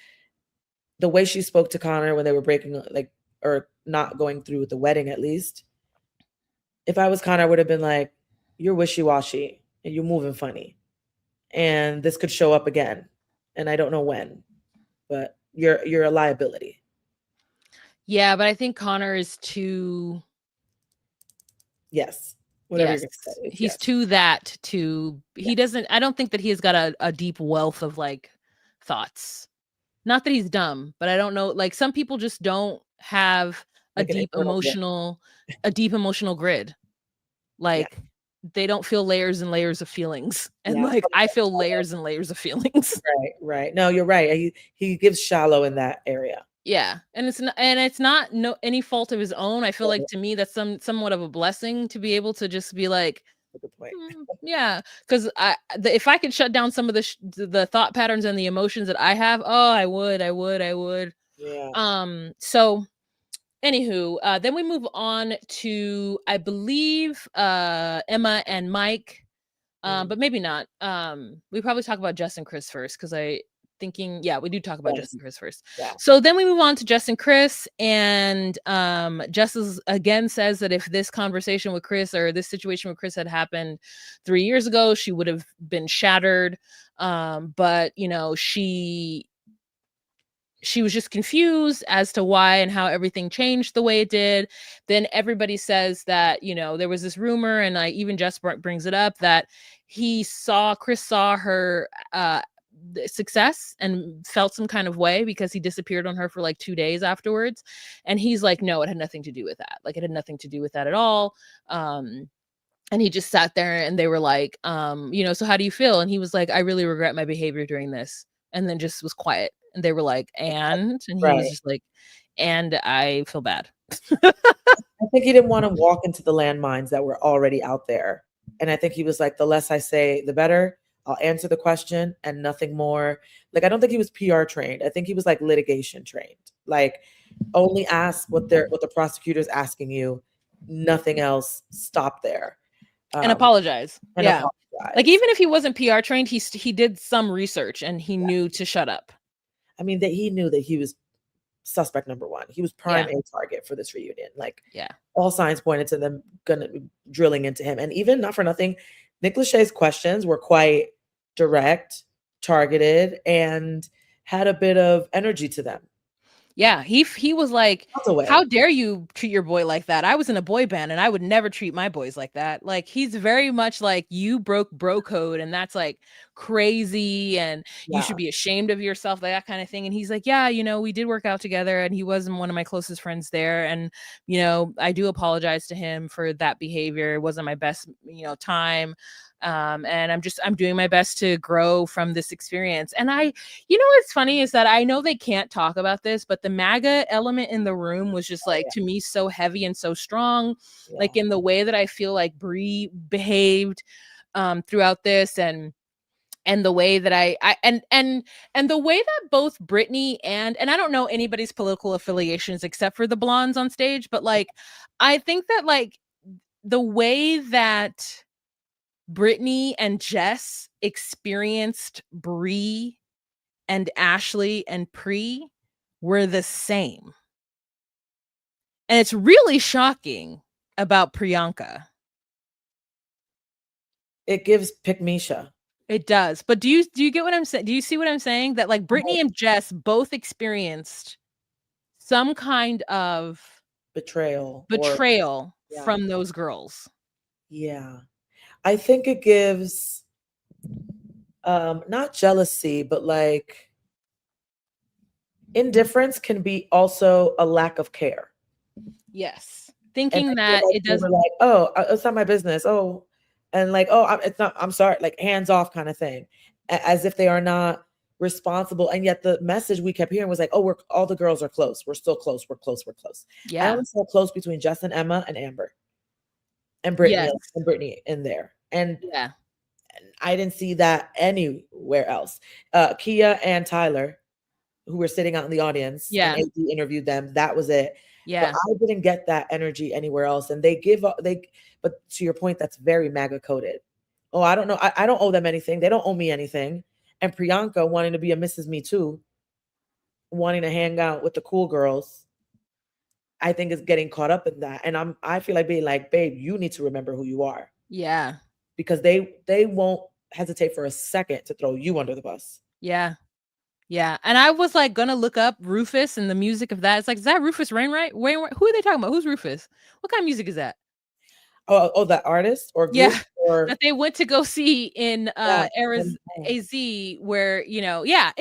the way she spoke to Connor when they were breaking, like, or not going through with the wedding, at least, if I was Connor, I would have been like, "You're wishy washy and you're moving funny, and this could show up again, and I don't know when, but you're a liability." yeah. But I think Connor is too Yes. Whatever you're Yes. gonna say. He's Yes. too that to Yeah. he doesn't I don't think that he has got a deep wealth of like thoughts. Not that he's dumb, but I don't know, like some people just don't have a Like an deep internal grid. emotional grid. Yeah. Like they don't feel layers and layers of feelings. And Yeah. like I feel layers and layers of feelings. Right, right. No, you're right. He gives shallow in that area. Yeah, and it's not no any fault of his own. I feel like Right. to me that's somewhat of a blessing to be able to just be like, That's a good point. Yeah, because if I could shut down some of the thought patterns and the emotions that I have, oh, I would. Yeah. So anywho, then we move on to I believe Emma and Mike. Mhm. But maybe not. We probably talk about Jess and Chris first because yeah, we do talk about Jess Yes. and Chris first. Yeah. So then we move on to Jess and Chris, and Jess again says that if this conversation with Chris or this situation with Chris had happened 3 years ago, she would have been shattered. But she was just confused as to why and how everything changed the way it did. Then everybody says that, there was this rumor, and even Jess brings it up, that Chris saw her success and felt some kind of way because he disappeared on her for like 2 days afterwards. And he's like, no, it had nothing to do with that. Like, it had nothing to do with that at all. And he just sat there and they were like, so how do you feel? And he was like, I really regret my behavior during this. And then just was quiet. And they were like, and he was Right. just like, and I feel bad. I think he didn't wanna walk into the landmines that were already out there, and I think he was like, "The less I say, the better. I'll answer the question and nothing more." Like, I don't think he was PR trained. I think he was, like, litigation trained. Like, only ask what the prosecutor's asking you, nothing else, stop there, And apologize. and Yeah. Like, apologize. even if he wasn't PR trained, he did some research and he knew to shut up. I mean, that he knew that he was suspect number 1. He was prime Yeah. A target for this reunion. Like, Yeah. all signs pointed to them gonna be drilling into him. And even not for nothing, Nick Lachey's questions were quite direct, targeted, and had a bit of energy to them. Yeah, he was like, Felt away. "How dare you treat your boy like that? I was in a boy band and I would never treat my boys like that." Like, he's very much like, you broke bro code and that's like crazy and you Yeah. should be ashamed of yourself, like that kind of thing. And he's like, "Yeah, we did work out together and he wasn't one of my closest friends there, and I do apologize to him for that behavior. It wasn't my best, and I'm doing my best to grow from this experience." And what's funny is that I know they can't talk about this, but the MAGA element in the room was just like, Yeah. to me, so heavy and so strong, Yeah. like in the way that I feel like Brie behaved throughout this, and the way that and the way that both Britney and I don't know anybody's political affiliations except for the blondes on stage, but like, I think that like the way that Britney and Jess experienced Brie and Ashley and Pri were the same. And it's really shocking about Priyanka. It gives pick Misha. It does. But do you get what I'm saying? Do you see what I'm saying? That like Britney and Jess both experienced some kind of Betrayal or yeah. from those girls. Yeah. I think it gives not jealousy, but like indifference can be also a lack of care. Yes. And Thinking I feel that like it they were doesn't. like, "Oh, it's not my business. Oh," and like, "Oh, it's not. I'm sorry." Like hands off kind of thing, as if they are not responsible. And yet the message we kept hearing was like, "Oh, we're all the girls are close. We're still close. We're close. We're close." I Yeah. only saw close between Jess and Emma and Amber and Yes. Brittany in there, and Yeah. I didn't see that anywhere else. Kia and Tyler, who were sitting out in the audience, Yeah. and AD interviewed them. That was it. Yeah. But I didn't get that energy anywhere else. And but to your point, that's very MAGA coded. Oh, I don't know. I don't owe them anything. They don't owe me anything. And Priyanka wanting to be a Mrs. Me Too, wanting to hang out with the cool girls, I think is getting caught up in that. And I feel like being like, babe, you need to remember who you are. Yeah. Because they won't hesitate for a second to throw you under the bus. Yeah. Yeah. And I was like gonna look up Rufus and the music of that. It's like, is that Rufus Wainwright? Who are they talking about? Who's Rufus? What kind of music is that? Oh, that artist or Yeah, group or that they went to go see in, yeah, AZ where, yeah,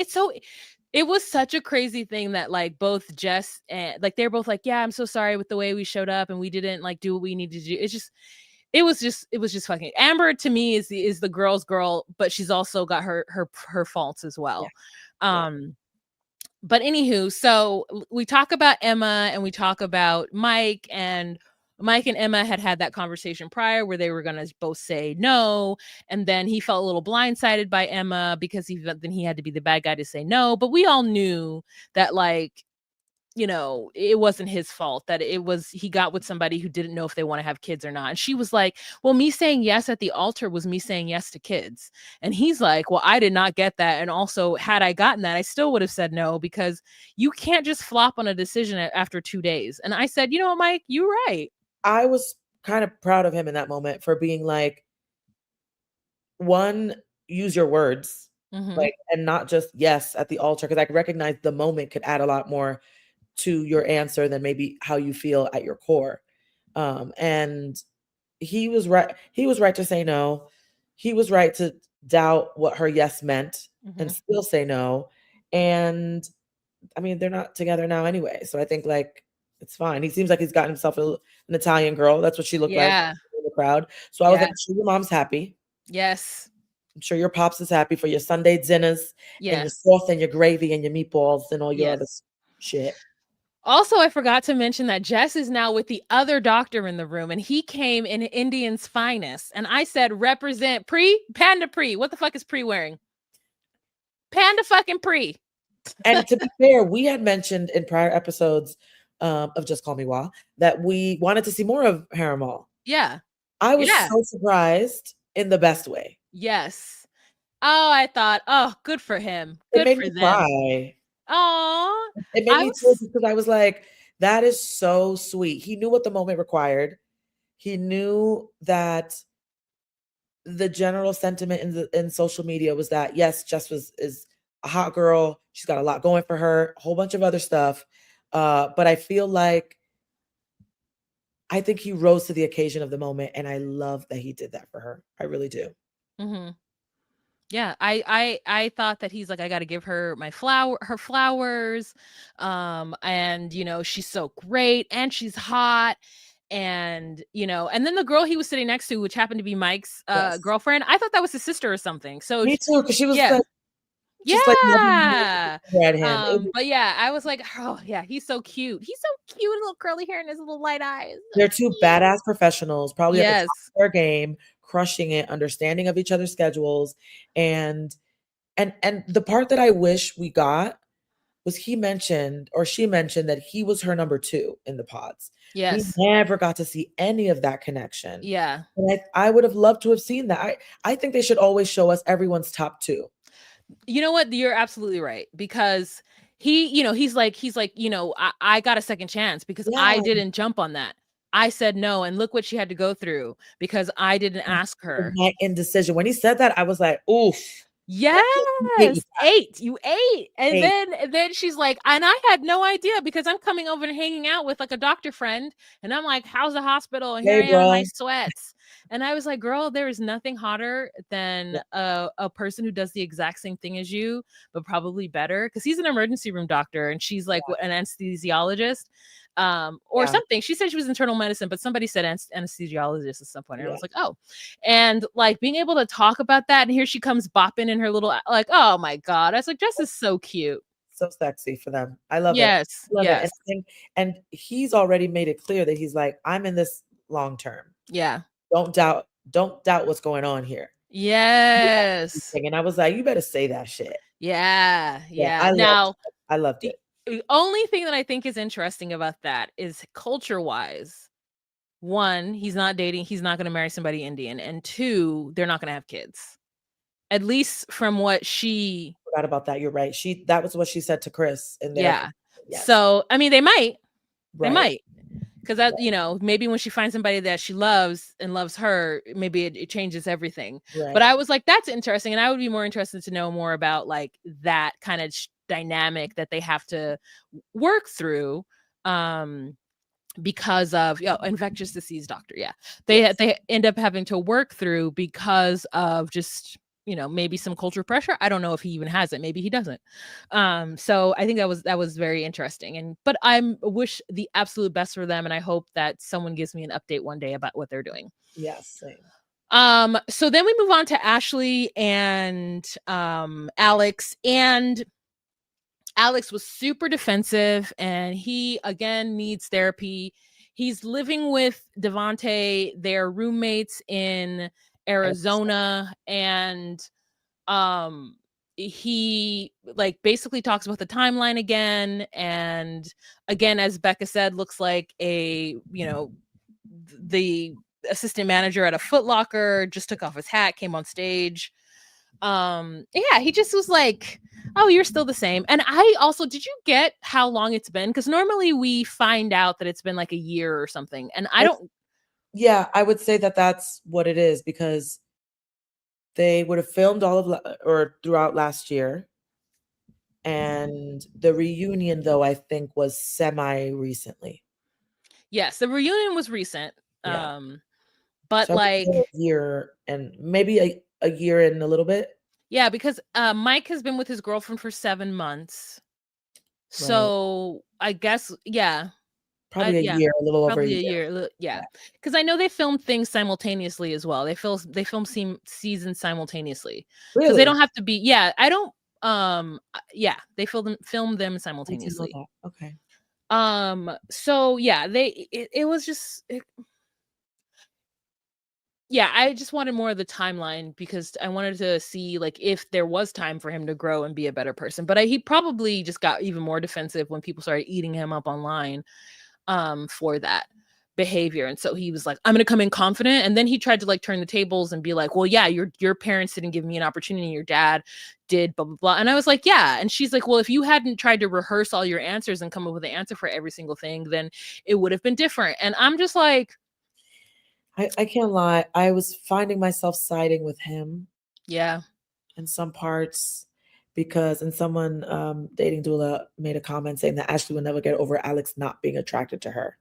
it was such a crazy thing that, like, both Jess and like, they're both like, "Yeah, I'm so sorry with the way we showed up, and we didn't, like, do what we needed to do." It was just fucking Amber to me is the girl's girl, but she's also got her faults as yeah, well. yeah. But anywho, so we talk about Emma and we talk about Mike, and Mike and Emma had that conversation prior where they were going to both say no, and then he felt a little blindsided by Emma because then he had to be the bad guy to say no, but we all knew that, like, it wasn't his fault, that he got with somebody who didn't know if they want to have kids or not. And she was like, "Well, me saying yes at the altar was me saying yes to kids." And he's like, "Well, I did not get that. And also, had I gotten that, I still would have said no, because you can't just flop on a decision after 2 days." And I said, "You know what, Mike, you're right." I was kind of proud of him in that moment for being like, one, use your words, Mm-hmm. like, and not just yes at the altar, because I recognize the moment could add a lot more to your answer than maybe how you feel at your core. And he was right. He was right to say no. He was right to doubt what her yes meant and Mm-hmm. still say no. And I mean, they're not together now anyway. So I think like it's fine. He seems like he's gotten himself an Italian girl. That's what she looked like Yeah. in the crowd. So I was Yeah. like, I'm sure your mom's happy. Yes. I'm sure your pops is happy for your Sunday dinners and your Yes. sauce and your gravy and your meatballs and all your other Yes. shit. Also, I forgot to mention that Jess is now with the other doctor in the room, and he came in Indian's finest. And I said, "Represent Panda Pre. What the fuck is Pre wearing? Panda fucking Pre." And to be fair, we had mentioned in prior episodes of Just Call Me Wah that we wanted to see more of Haramal. Yeah. I was Yeah. so surprised in the best way. Yes. Oh, I thought, oh, good for him. It Good made for me them. cry. Oh, It made I me tear was, because I was like, that is so sweet. He knew what the moment required. He knew that the general sentiment in social media was that yes, Jess is a hot girl. She's got a lot going for her, a whole bunch of other stuff. But I feel like I think he rose to the occasion of the moment, and I love that he did that for her. I really do. mhm. Yeah, I thought that he's like, I got to give her her flowers, and she's so great, and she's hot, and and then the girl he was sitting next to, which happened to be Mike's Yes. girlfriend, I thought that was his sister or something. So Me too, because she was yeah, like just like yeah. at him. But yeah, I was like, oh yeah, he's so cute. He's so cute, little curly hair and his little light eyes. So They're two cute. badass professionals, probably at the top Yes. of their game, crushing it, understanding of each other's schedules, and and the part that I wish we got was he mentioned or she mentioned that he was her number 2 in the pods. We Yes. never got to see any of that connection. Yeah. And I would have loved to have seen that. I think they should always show us everyone's top 2. You know what? You're absolutely right, because he's like, I got a second chance because I Yeah. didn't jump on that. I said no, and look what she had to go through because I didn't ask her. My indecision. When he said that, I was like, "Oof." Yes, You ate. You ate. And ate. then she's like, and I had no idea because I'm coming over and hanging out with like a doctor friend. And I'm like, how's the hospital? And here Hey, I am in my bro. sweats. And I was like, girl, there is nothing hotter than a person who does the exact same thing as you, but probably better. Cause he's an emergency room doctor and she's like an anesthesiologist. Or Yeah. something. She said she was internal medicine, but somebody said anesthesiologist at some point. And I Yeah. was like, oh, and like being able to talk about that. And here she comes bopping in her little, like, oh my God. I was like, Jess is so cute. So sexy for them. I love it. Yes. Love it. Yes. And he's already made it clear that he's like, I'm in this long term. Yeah. Don't doubt what's going on here. Yes. And I was like, you better say that shit. Yeah. Yeah, Yeah. Now, I loved the it. only thing that I think is interesting about that is culture wise. One, he's not going to marry somebody Indian. And two, they're not going to have kids. At least from what she. Forgot about that. You're right. That was what she said to Chris in their. Yeah. Yes. So, I mean, they might. They Right. might. Because that, maybe when she finds somebody that she loves and loves her, maybe it changes everything. Right. But I was like, that's interesting. And I would be more interested to know more about like that kind of dynamic that they have to work through. because of infectious disease doctor. Yeah. Yes. They end up having to work through because of just, maybe some culture pressure. I don't know if he even has it. Maybe he doesn't. So I think that was very interesting. But I wish the absolute best for them, and I hope that someone gives me an update one day about what they're doing. Yes, same. So then we move on to Ashley and Alex, and Alex was super defensive, and he again needs therapy. He's living with Devonte, they're roommates in Arizona, and um he like basically talks about the timeline again, and again, as Becca said, looks like the assistant manager at a Foot Locker, just took off his hat, came on stage. Yeah, he just was like, oh, you're still the same. And I also, did you get how long it's been? Because normally we find out that it's been like a year or something, and I don't. Yeah, I would say that that's what it is, because they would have filmed all of or throughout last year, and the reunion, though, I think was semi recently. Yes, the reunion was recent. Yeah. But So I would say like, a year, and maybe a year and a little bit. yeah, because Mike has been with his girlfriend for 7 months. Right. So I guess, yeah. Probably a Yeah, year, a little over a probably a year. year. Yeah, Yeah. because I know they filmed things simultaneously as well. They film seasons simultaneously, because they Really? don't have to be. Yeah, I don't. Yeah, they filmed them I didn't know simultaneously. that. Okay. So yeah, it was just. Yeah, I just wanted more of the timeline, because I wanted to see like if there was time for him to grow and be a better person. But he probably just got even more defensive when people started eating him up online for that behavior. And so he was like, I'm gonna come in confident. And then he tried to like turn the tables and be like, well, yeah, your parents didn't give me an opportunity, your dad did, blah blah blah. And I was like, yeah. And she's like, well, if you hadn't tried to rehearse all your answers and come up with an answer for every single thing, then it would have been different. And I'm just like, I can't lie. I was finding myself siding with him yeah. in some parts, because, and someone, dating doula, made a comment saying that Ashley would never get over Alex not being attracted to her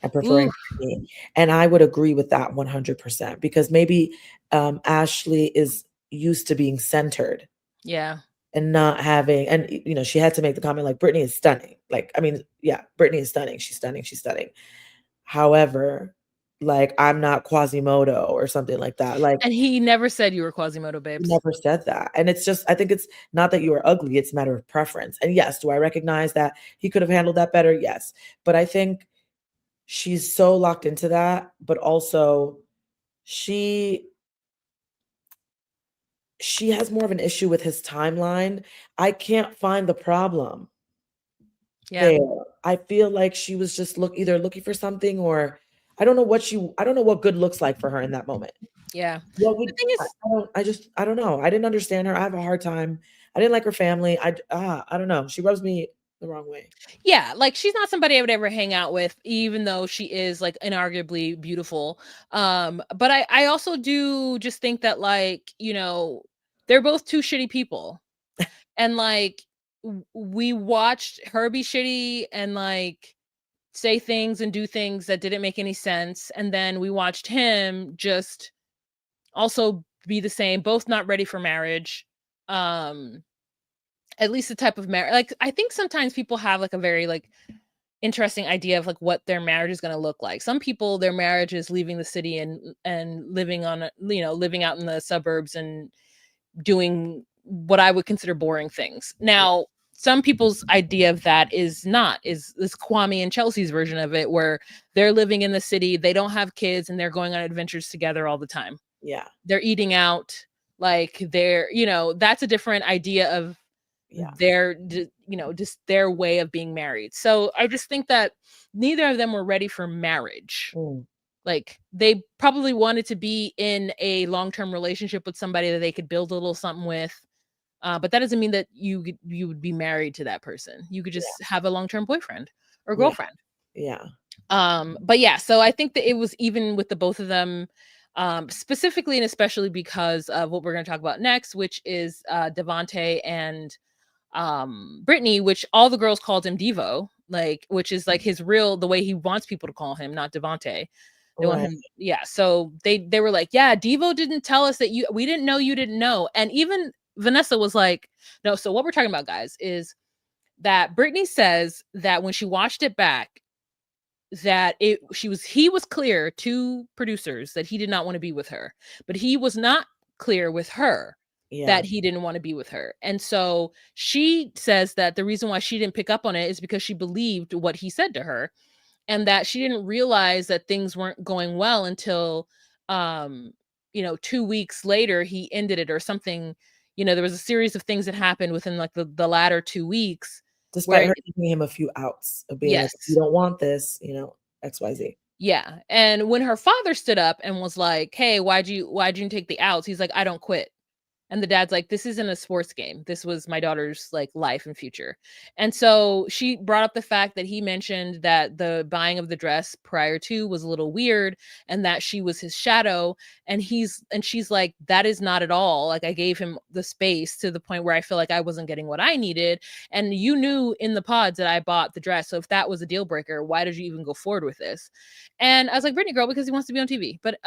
and preferring Ooh, me. And I would agree with that 100%, because maybe Ashley is used to being centered yeah. and not having, and she had to make the comment like, Britney is stunning. Like, I mean, yeah, Britney is stunning. She's stunning. She's stunning. However, like, I'm not Quasimodo or something like that. Like, And he never said you were Quasimodo, he babes. never said that. And it's just, I think it's not that you are ugly, it's a matter of preference. And yes, do I recognize that he could have handled that better? Yes. But I think she's so locked into that, but also she has more of an issue with his timeline. I can't find the problem Yeah. there. I feel like she was just either looking for something, or I don't know I don't know what good looks like for her in that moment. Yeah. What The would thing is, I don't know. I didn't understand her. I have a hard time. I didn't like her family. I don't know. She rubs me the wrong way. yeah, like she's not somebody I would ever hang out with, even though she is like inarguably beautiful. But I also do just think that like, they're both two shitty people. And like we watched her be shitty and like say things and do things that didn't make any sense. And then we watched him just also be the same, both not ready for marriage. Um, at least the type of marriage, like I think sometimes people have like a very like interesting idea of like what their marriage is going to look like. Some people, their marriage is leaving the city and living on living out in the suburbs and doing what I would consider boring things. Now, some people's idea of that is not, is this Kwame and Chelsea's version of it, where they're living in the city, they don't have kids, and they're going on adventures together all the time. Yeah. They're eating out, like that's a different idea of Yeah. their just their way of being married. So I just think that neither of them were ready for marriage. Mm, Like they probably wanted to be in a long-term relationship with somebody that they could build a little something with. But that doesn't mean that you would be married to that person. You could just have a long-term boyfriend or yeah. girlfriend. Yeah. But yeah, so I think that it was even with the both of them, specifically and especially because of what we're going to talk about next, which is Devonte and Brittany, which all the girls called him Devo. like, which is like his real, the way he wants people to call him, not Devonte. They want Right. him, yeah. So they were like, yeah, Devo didn't tell us that we didn't know you didn't know. And even Vanessa was like, no. So what we're talking about, guys, is that Britney says that when she watched it back, that he was clear to producers that he did not want to be with her, but he was not clear with her Yeah. that he didn't want to be with her. And so she says that the reason why she didn't pick up on it is because she believed what he said to her, and that she didn't realize that things weren't going well until 2 weeks later he ended it or something. There was a series of things that happened within like the latter 2 weeks Despite where her giving him a few outs of being like, "If you yes. don't want this, XYZ." Yeah. And when her father stood up and was like, "Hey, why'd you take the outs?" He's like, "I don't quit." And the dad's like, "This isn't a sports game. This was my daughter's like life and future." And so she brought up the fact that he mentioned that the buying of the dress prior to was a little weird and that she was his shadow. And she's like, "That is not at all. Like, I gave him the space to the point where I feel like I wasn't getting what I needed. And you knew in the pods that I bought the dress. So if that was a deal breaker, why did you even go forward with this?" And I was like, "Brittany girl, because he wants to be on TV." But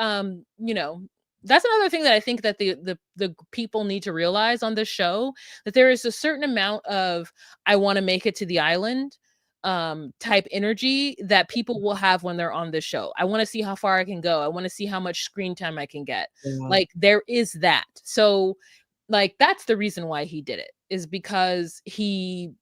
that's another thing that I think that the people need to realize on this show, that there is a certain amount of "I want to make it to the island" type energy that people will have when they're on this show. I want to see how far I can go. I want to see how much screen time I can get. Yeah. Like, there is that. So like, that's the reason why he did it, is because he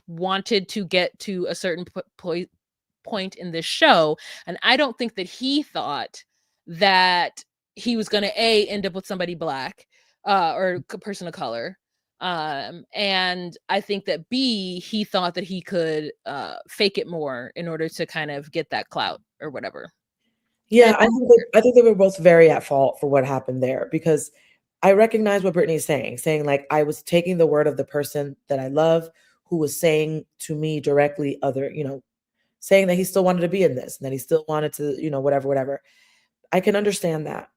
wanted to get to a certain point in this show. And I don't think that he thought that he was going to end up with somebody black or a person of color. And I think that B, he thought that he could fake it more in order to kind of get that clout or whatever. Yeah, And I think they were both very at fault for what happened there, because I recognize what Brittany's saying like, I was taking the word of the person that I love, who was saying to me directly, saying that he still wanted to be in this and that he still wanted to, whatever, whatever. I can understand that.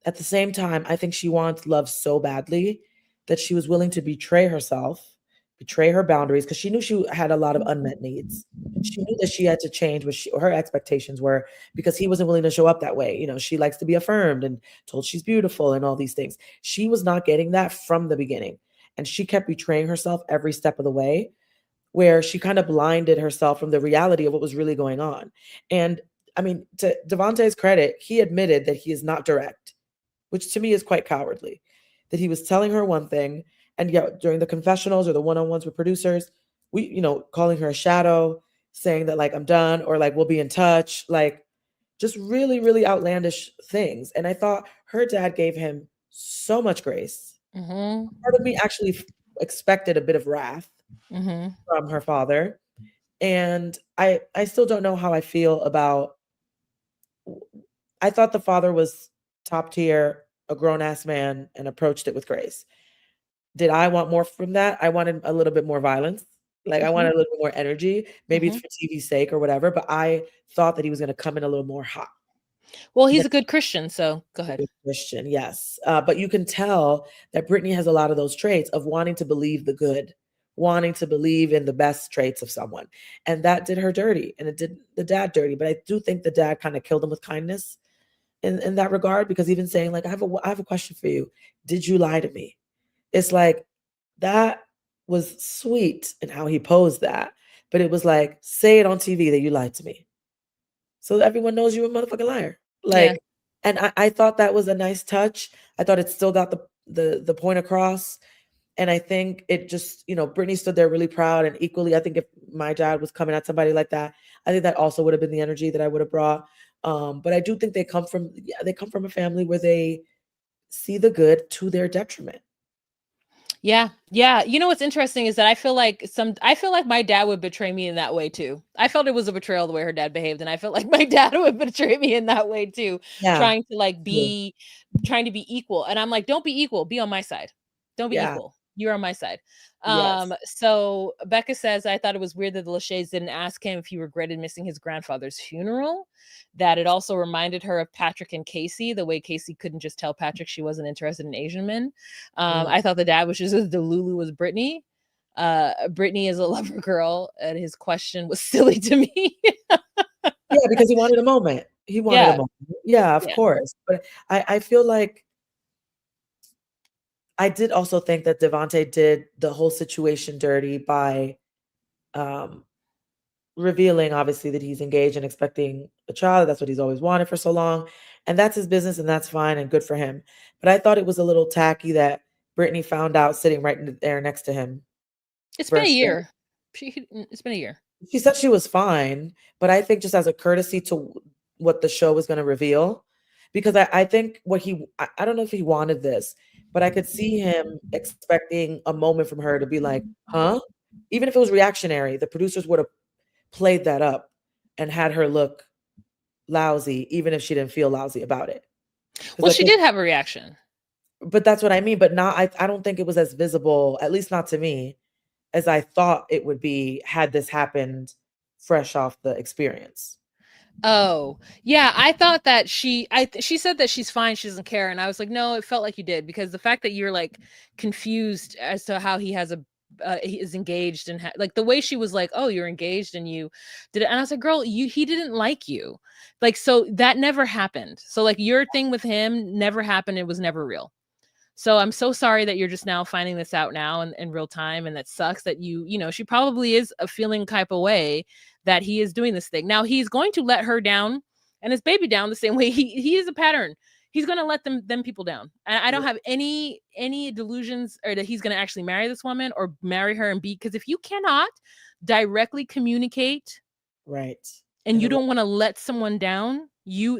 At the same time, I think she wants love so badly that she was willing to betray herself, betray her boundaries, because she knew she had a lot of unmet needs. She knew that she had to change what her expectations were, because he wasn't willing to show up that way. She likes to be affirmed and told she's beautiful and all these things. She was not getting that from the beginning. And she kept betraying herself every step of the way, where she kind of blinded herself from the reality of what was really going on. And I mean, to Devontae's credit, he admitted that he is not direct, which to me is quite cowardly. That he was telling her one thing, and yet during the confessionals or the one-on-ones with producers, calling her a shadow, saying that like, "I'm done," or like, "We'll be in touch," like just really, really outlandish things. And I thought her dad gave him so much grace. mm-hmm, Part of me actually expected a bit of wrath mm-hmm, from her father. And I still don't know how I feel about. I thought the father was top tier, a grown ass man, and approached it with grace. Did I want more from that? I wanted a little bit more violence. Like, I mm-hmm, wanted a little bit more energy. Maybe it's mm-hmm. for TV's sake or whatever, but I thought that he was going to come in a little more hot. Well, he's a good Christian, so go ahead. Good Christian, yes. But you can tell that Brittany has a lot of those traits of wanting to believe the good, wanting to believe in the best traits of someone. And that did her dirty, and it did the dad dirty. But I do think the dad kind of killed him with kindness in that regard, because even saying, like, I have a question for you. Did you lie to me? It's like, that was sweet in how he posed that. But it was like, say it on TV that you lied to me, so that everyone knows you're a motherfucking liar. Yeah. Like, and I thought that was a nice touch. I thought it still got the point across. And I think it just, Brittany stood there really proud, and equally, I think if my dad was coming at somebody like that, I think that also would have been the energy that I would have brought. But I do think they come from a family where they see the good to their detriment. Yeah. Yeah. You know what's interesting is that I feel like my dad would betray me in that way too. I felt it was a betrayal the way her dad behaved, and I felt like my dad would betray me in that way too, Yeah. trying to like Yeah. be trying to be equal. And I'm like, "Don't be equal, be on my side. Don't be Yeah. equal. You're on my side." Yes. So Becca says, "I thought it was weird that the Lachey's didn't ask him if he regretted missing his grandfather's funeral, that it also reminded her of Patrick and Casey, the way Casey couldn't just tell Patrick she wasn't interested in Asian men." Mm. I thought the dad was just as Delulu as Brittany. Britney is a lover girl, and his question was silly to me. Yeah, because he wanted a moment. He wanted a Yeah, moment. Yeah, of yeah. course. But I feel like I did also think that Devonte did the whole situation dirty by um revealing obviously that he's engaged and expecting a child. That's what he's always wanted for so long. And that's his business and that's fine and good for him. But I thought it was a little tacky that Brittany found out sitting right there next to him It's been a versus year. It's been a year. she said she was fine, but I think just as a courtesy to what the show was going to reveal, because I think what I don't know if he wanted this, but I could see him expecting a moment from her to be like, huh? Even if it was reactionary, the producers would have played that up and had her look lousy, even if she didn't feel lousy about it. Because Well, I she think, did have a reaction. but that's what I mean. But not, I don't think it was as visible, at least not to me, as I thought it would be had this happened fresh off the experience. Oh, yeah, I thought that she said that she's fine, she doesn't care, and I was like, "No, it felt like you did," because the fact that you're, like, confused as to how he has a he is engaged and like, the way she was like, "Oh, you're engaged and you did it," and I was like, "Girl, he didn't like you." Like, so that never happened. So, like, your thing with him never happened, it was never real. So I'm so sorry that you're just now finding this out now in real time, and that sucks that she probably is a feeling type of way that he is doing this thing. Now he's going to let her down and his baby down the same way he is a pattern. He's gonna let them people down. And I don't have any delusions or that he's gonna actually marry this woman or marry her and be, because if you cannot directly communicate Right. and In you a don't want to let someone down,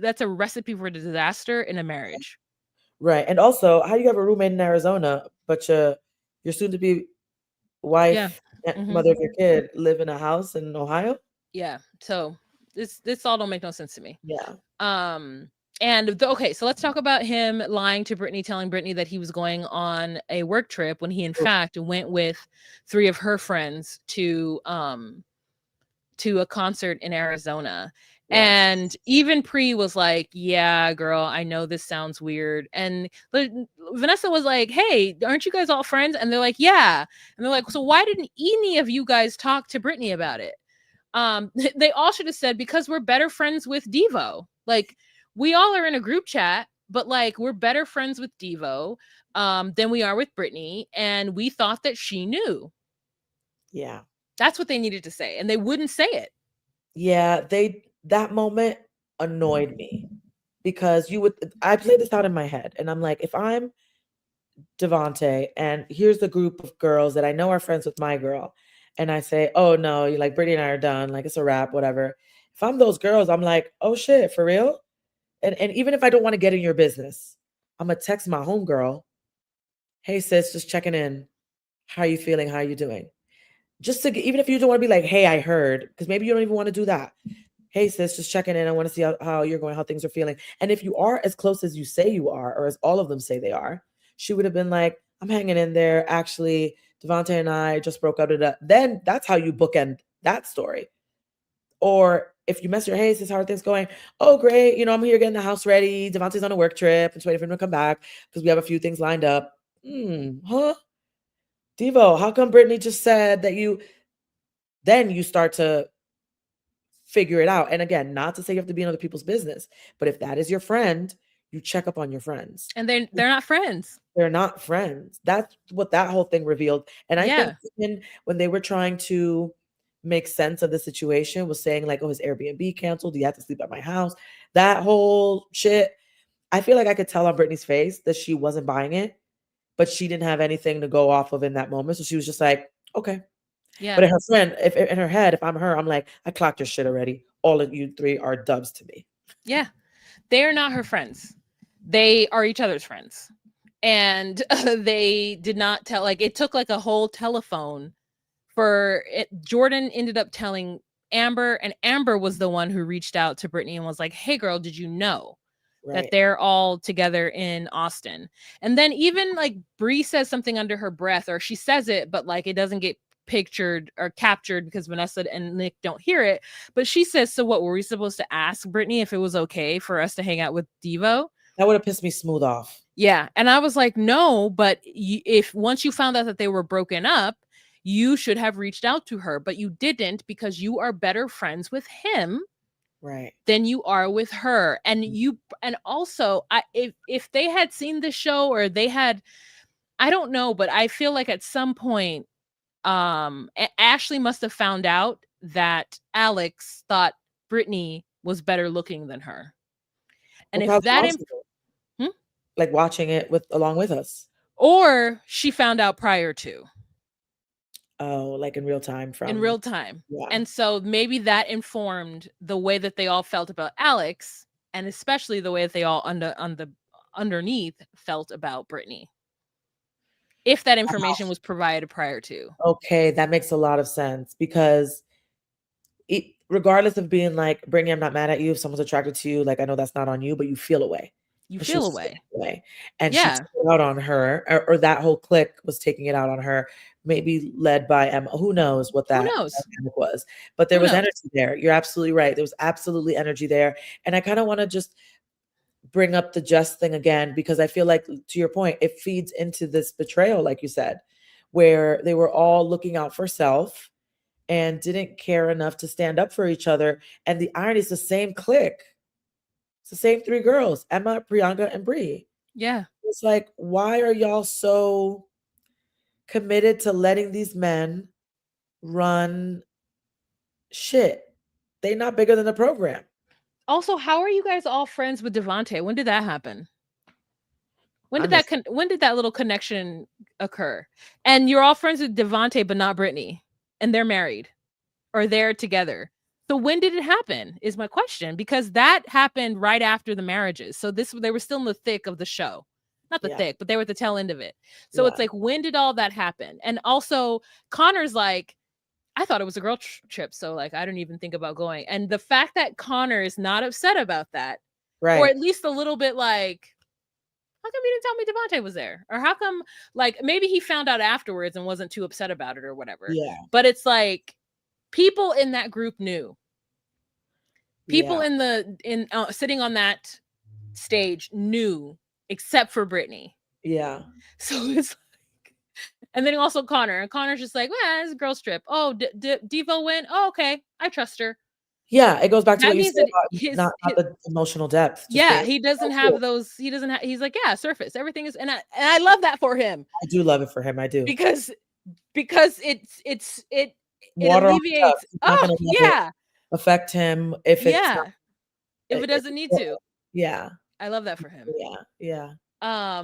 that's a recipe for disaster in a marriage. right. And also, how do you have a roommate in Arizona, but your soon to be Yeah. wife, Hmm. mother of your kid, live in a house in Ohio? Yeah. So this all don't make no sense to me. Yeah. Um okay, so let's talk about him lying to Brittany, telling Brittany that he was going on a work trip when he in fact went with three of her friends to a concert in Arizona. Yes. And even Pre was like, "Yeah, girl, I know this sounds weird." And Vanessa was like, "Hey, aren't you guys all friends?" And they're like, "Yeah." And they're like, "So why didn't any of you guys talk to Brittany about it?" They all should have said, "Because we're better friends with Devo." Like, we all are in a group chat, but like, we're better friends with Devo than we are with Brittany, and we thought that she knew. Yeah. That's what they needed to say, and they wouldn't say it. Yeah, that moment annoyed me because I played this out in my head and I'm like, if I'm Devonte and here's the group of girls that I know are friends with my girl, and I say, oh no, you like Brittany and I are done, like it's a wrap, whatever. If I'm those girls, I'm like, oh shit, for real? And even if I don't want to get in your business, I'm gonna text my homegirl, hey sis, just checking in. How you feeling? How you doing? Just to even if you don't want to be like, hey, I heard, because maybe you don't even want to do that. Hey sis, just checking in. I want to see how you're going, how things are feeling. And if you are as close as you say you are, or as all of them say they are, she would have been like, I'm hanging in there. Actually, Devonte and I just broke up. Then that's how you bookend that story. Or if you mess your, hey sis, how are things going? Oh, great. I'm here getting the house ready. Devonte's on a work trip. I'm just waiting for him to come back because we have a few things lined up. Huh? Devo, how come Brittany just said that then you start to figure it out. And again, not to say you have to be in other people's business, but if that is your friend, you check up on your friends. And they're not friends. They're not friends. That's what that whole thing revealed. And I think Yeah. even when they were trying to make sense of the situation, was saying like, oh, his Airbnb canceled. You have to sleep at my house. That whole shit. I feel like I could tell on Brittany's face that she wasn't buying it, but she didn't have anything to go off of in that moment. So she was just like, okay. But Yeah. in her friend, if in her head, if I'm her, I'm like, I clocked your shit already. All of you three are dubs to me. Yeah. They are not her friends. They are each other's friends. And they did not tell, like, it took like a whole telephone for it. Jordan ended up telling Amber, and Amber was the one who reached out to Brittany and was like, "Hey girl, did you know that Right. they're all together in Austin?" And then even like Bree says something under her breath, or she says it, but like it doesn't get pictured or captured because Vanessa and Nick don't hear it. But she says, "So what, were we supposed to ask Brittany if it was okay for us to hang out with Devo?" That would have pissed me smooth off. Yeah. And I was like, "No, but if once you found out that they were broken up, You should have reached out to her, but you didn't because you are better friends with him Right. than you are with her. And also, if they had seen the show, or they had, I don't know, but I feel like at some point, Ashley must have found out that Alex thought Britney was better looking than her. We're And if probably that watching it, hmm? like watching it with along with us. Or she found out prior to, Oh, like in real time in from real time. yeah. And so maybe that informed the way that they all felt about Alex, and especially the way that they all underneath felt about Britney. If that information was provided prior to. Okay, that makes a lot of sense because regardless of being like, Brittany, I'm not mad at you. If someone's attracted to you, like I know that's not on you, but you feel away. You And she feel was away. feeling away. And she Yeah. took it out on her, or that whole clique was taking it out on her, maybe led by Emma. Who knows what Who that knows? dynamic was? But there Who was knows? energy there. You're absolutely right. There was absolutely energy there. And I kind of want to just bring up the Jess thing again, because I feel like, to your point, it feeds into this betrayal, like you said, where they were all looking out for self and didn't care enough to stand up for each other. And the irony is the same clique. It's the same three girls, Emma, Priyanka, and Bree. Yeah. It's like, why are y'all so committed to letting these men run shit? They not bigger than the program. Also, how are you guys all friends with Devonte? When did that happen? When I did miss when did that little connection occur? And you're all friends with Devonte, but not Britney, and they're married or they're together. So when did it happen? Is my question, because that happened right after the marriages. So they were still in the thick of the show, not the yeah, thick, but they were at the tail end of it. So it's yeah, like, when did all that happen? And also, Connor's like, I thought it was a girl trip, so like I didn't even think about going. And the fact that Connor is not upset about that, or right. at least a little bit like, how come you didn't tell me Devonte was there? Or how come, like, maybe he found out afterwards and wasn't too upset about it or whatever. Yeah, But it's like, people in that group knew. People yeah, in sitting on that stage knew, except for Britney. yeah. So it's like, and then also Connor, and Connor's just like, well, it's a girl trip. Oh, Devo win. Oh, okay, I trust her. Yeah, it goes back to That what you means said that about not the emotional depth, just yeah, the he doesn't have cool. those. He doesn't have. He's like, yeah, surface. Everything is, and I love that for him, I do love it for him. I do. because it Water off the alleviates. ducks. He's not Oh gonna let it yeah, affect him if it's not. yeah. If it doesn't need to, Yeah, I love that for him. yeah, yeah.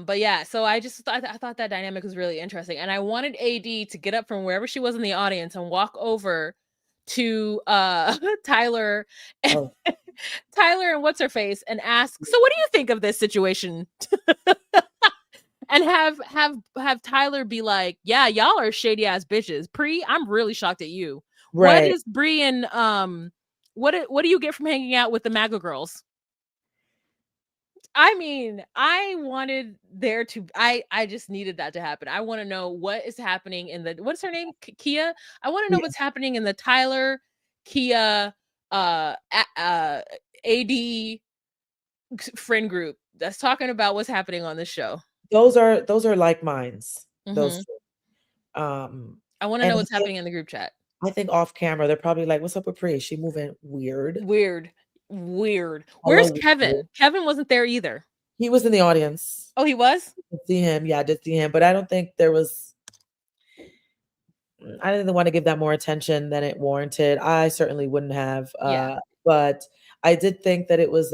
But yeah, so I thought that dynamic was really interesting, and I wanted AD to get up from wherever she was in the audience and walk over to Tyler, Oh, Tyler and what's her face, and ask, so what do you think of this situation? And have Tyler be like, yeah, y'all are shady ass bitches. I'm really shocked at you. What right. is Bree and what do you get from hanging out with the MAGA girls? I mean, I wanted there to I just needed that to happen. I want to know what is happening in the, what's her name? Kia. I want to know Yeah. what's happening in the Tyler, Kia, AD friend group that's talking about what's happening on this show. Those are like minds. Those Mhm. two. I want to know And what's happening in the group chat. I think off camera they're probably like, "What's up with Pri? She moving weird." Weird. Weird. Where's Hello, weird. Kevin? Kevin wasn't there either. He was in the audience. Oh, he was? I did see him. Yeah, I did see him, but I don't think there was. I didn't want to give that more attention than it warranted. I certainly wouldn't have. Yeah. But I did think that it was.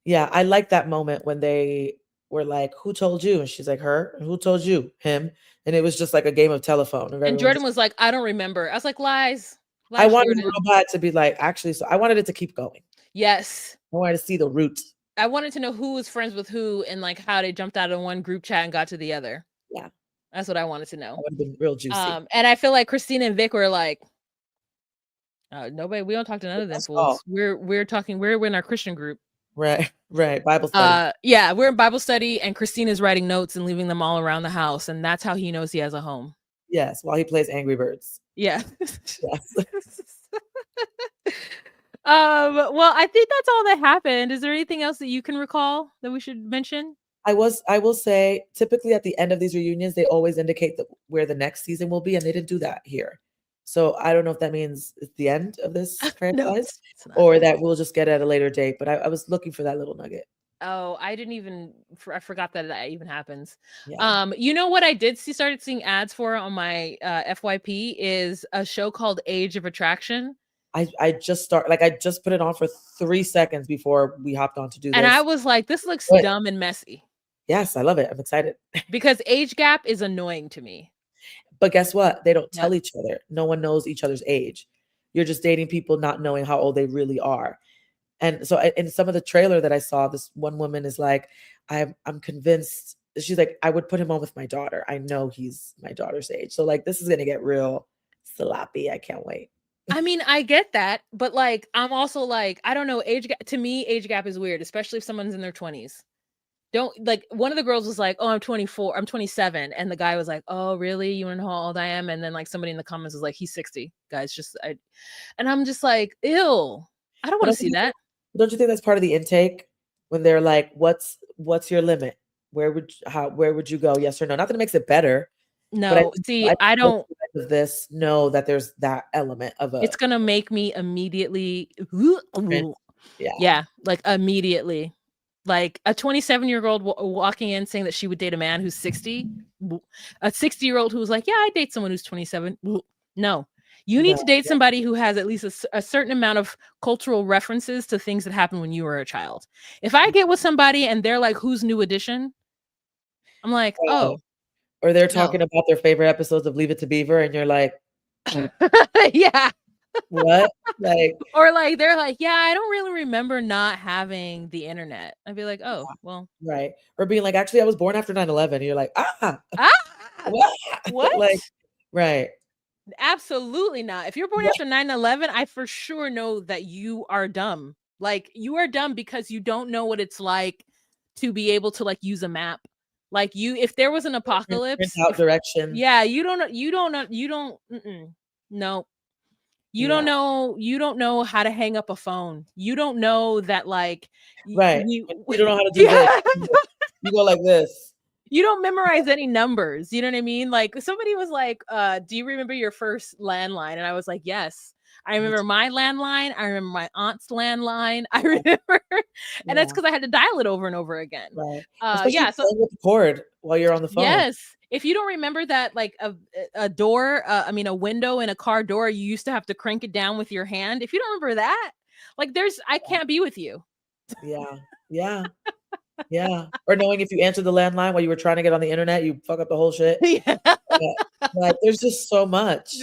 Yeah, I like that moment when they were like, "Who told you?" And she's like, "Her." And who told you? Him. And it was just like a game of telephone. And And everyone Jordan just. was like, I don't remember. I was like, lies. I Lies, wanted Jordan. real bad to be like, actually, so I wanted it to keep going. Yes. I wanted to see the root. I wanted to know who was friends with who and like how they jumped out of one group chat and got to the other. Yeah, That's what I wanted to that know. would have been real juicy. And I feel like Christina and Vic were like, nobody, we don't talk to none of them That's all. fools. We're talking, we're in our Christian group. Right, right. Bible study. Yeah, we're in Bible study, and Christina's writing notes and leaving them all around the house, and that's how he knows he has a home. Yes, while he plays Angry Birds. Yeah. Yes. Well, I think that's all that happened. Is there anything else that you can recall that we should mention? I will say, typically at the end of these reunions, they always indicate where the next season will be, and they didn't do that here. So I don't know if that means it's the end of this No, franchise it's not. or that we'll just get it at a later date. But I was looking for that little nugget. Oh, I didn't even I forgot that even happens. Yeah. You know what I did started seeing ads for on my FYP is a show called Age of Attraction. I just put it on for 3 seconds before we hopped on to do And I this. was like, this looks But dumb and messy yes, I love it. I'm excited. because age gap is annoying to me. But guess what? They don't What? tell each other. No one knows each other's age. You're just dating people not knowing how old they really are. And so in some of the trailer that I saw, this one woman is like, I'm convinced. She's like, I would put him on with my daughter. I know he's my daughter's age. So like, this is going to get real sloppy. I can't wait. I mean, I get that, but like, I'm also like, I don't know, age gap to me, age gap is weird, especially if someone's in their 20s. Don't like one of the girls was like, "Oh, I'm 24, I'm 27," and the guy was like, "Oh, really? You want to know how old I am?" And then like somebody in the comments was like, "He's 60." Guys, and I'm just like, "Ew, I don't But want to see that." don't you think that's part of the intake when they're like, what's your limit? Where would you go? Yes or no? Not that it makes it better, but No, see, I I both don't. sides of this know that there's that element of a It's gonna make me immediately, yeah. yeah, like immediately. Like a 27-year-old walking in saying that she would date a man who's 60, a 60-year-old who's like, yeah, I date someone who's 27. No, you need No, to date yeah, somebody who has at least a certain amount of cultural references to things that happened when you were a child. If I get with somebody and they're like, who's New Edition? I'm like, right. oh, Or they're no. talking about their favorite episodes of Leave It to Beaver, and you're like, Yeah. what? Like, Or like they're like, yeah, I don't really remember not having the internet. I'd be like, oh, well, right. Or being like, actually, I was born after 9/11. And you're like, ah, what? what? Like, right. Absolutely not. If you're born Right. after 9/11, I for sure know that you are dumb. Like you are dumb because you don't know what it's like to be able to like use a map. Like you if there was an Print apocalypse, out if directions. yeah, you don't no. Yeah. You don't know how to hang up a phone. You don't know that like Right. you You don't know how to do this. yeah. You go like this. You don't memorize any numbers, you know what I mean? Like, somebody was like, "Do you remember your first landline?" And I was like, "Yes." I Me remember too. my landline, I remember my aunt's landline, I remember and that's Yeah. because I had to dial it over and over again. Right. Especially Yeah, so playing with the cord while you're on the phone. yes, if you don't remember that, like, a door, a window in a car door, you used to have to crank it down with your hand. If you don't remember that, like, I can't be with you. Yeah. Yeah. Yeah. Or knowing if you answered the landline while you were trying to get on the internet, you fuck up the whole shit. Yeah. Yeah. Like, there's just so much.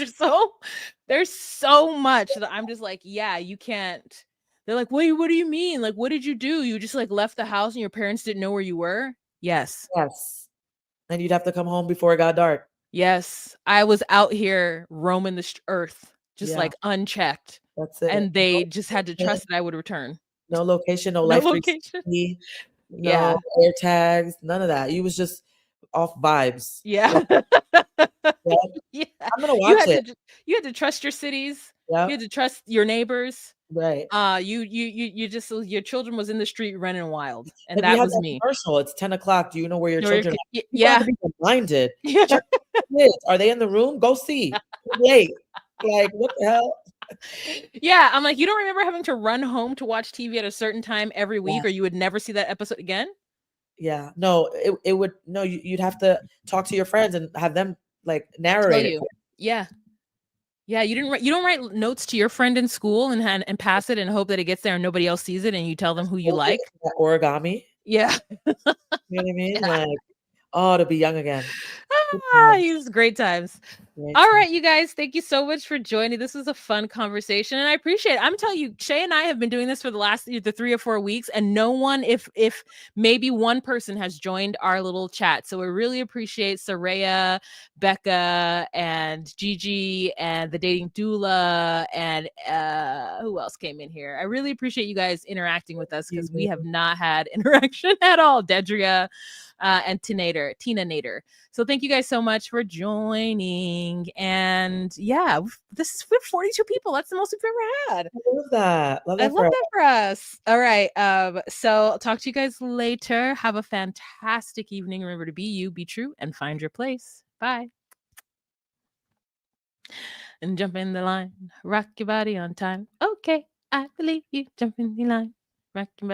There's so much that I'm just like, yeah, you can't. They're like, what do you mean? Like, what did you do? You just like left the house and your parents didn't know where you were? Yes. Yes. And you'd have to come home before it got dark. Yes. I was out here roaming the earth, just Yeah. like unchecked. That's it. And they just had to No trust that I would return. location, no No Life location. 360, Yeah. no air tags, none of that. You was just off vibes. Yeah. Yeah, Yeah. I'm gonna You watch had it. to you had to trust your cities. You Yeah, had to trust your neighbors. right. You just your children was in the street running wild, and Like, we that had was that me. commercial, it's 10 o'clock. Do you know where your Or your children are? People have to yeah. be reminded. Yeah. Check the kids. Are they in the room? Go see. It's late. Like, what the hell? Yeah, I'm like, "You don't remember having to run home to watch TV at a certain time every Yeah, week, or you would never see that episode again?" yeah. No, it would no, you'd have to talk to your friends and have them, like, Tell narrate it you. for Yeah. Yeah, you don't write notes to your friend in school and pass it and hope that it gets there and nobody else sees it and you tell them who you fold it like? into that origami. Yeah. You know what I mean? Yeah. Like, oh, to be young again. Good He times. was great times. Great All times. right, you guys, thank you so much for joining. This was a fun conversation, and I appreciate it. I'm telling you, Shay and I have been doing this for the last the 3 or 4 weeks, and no one, if maybe one person has joined our little chat. So we really appreciate Saraya, Becca, and Gigi, and the dating doula, and who else came in here? I really appreciate you guys interacting with us because we have not had interaction at all. Dedria and Tinator. Tina Nader. So thank you guys so much for joining. And yeah, we have 42 people. That's the most we've ever had. I love that. Love I that love for that for us. All right. So I'll talk to you guys later. Have a fantastic evening. Remember to be you, be true, and find your place. Bye. And jump in the line. Rock your body on time. Okay. I believe you. Jump in the line. Rock your body.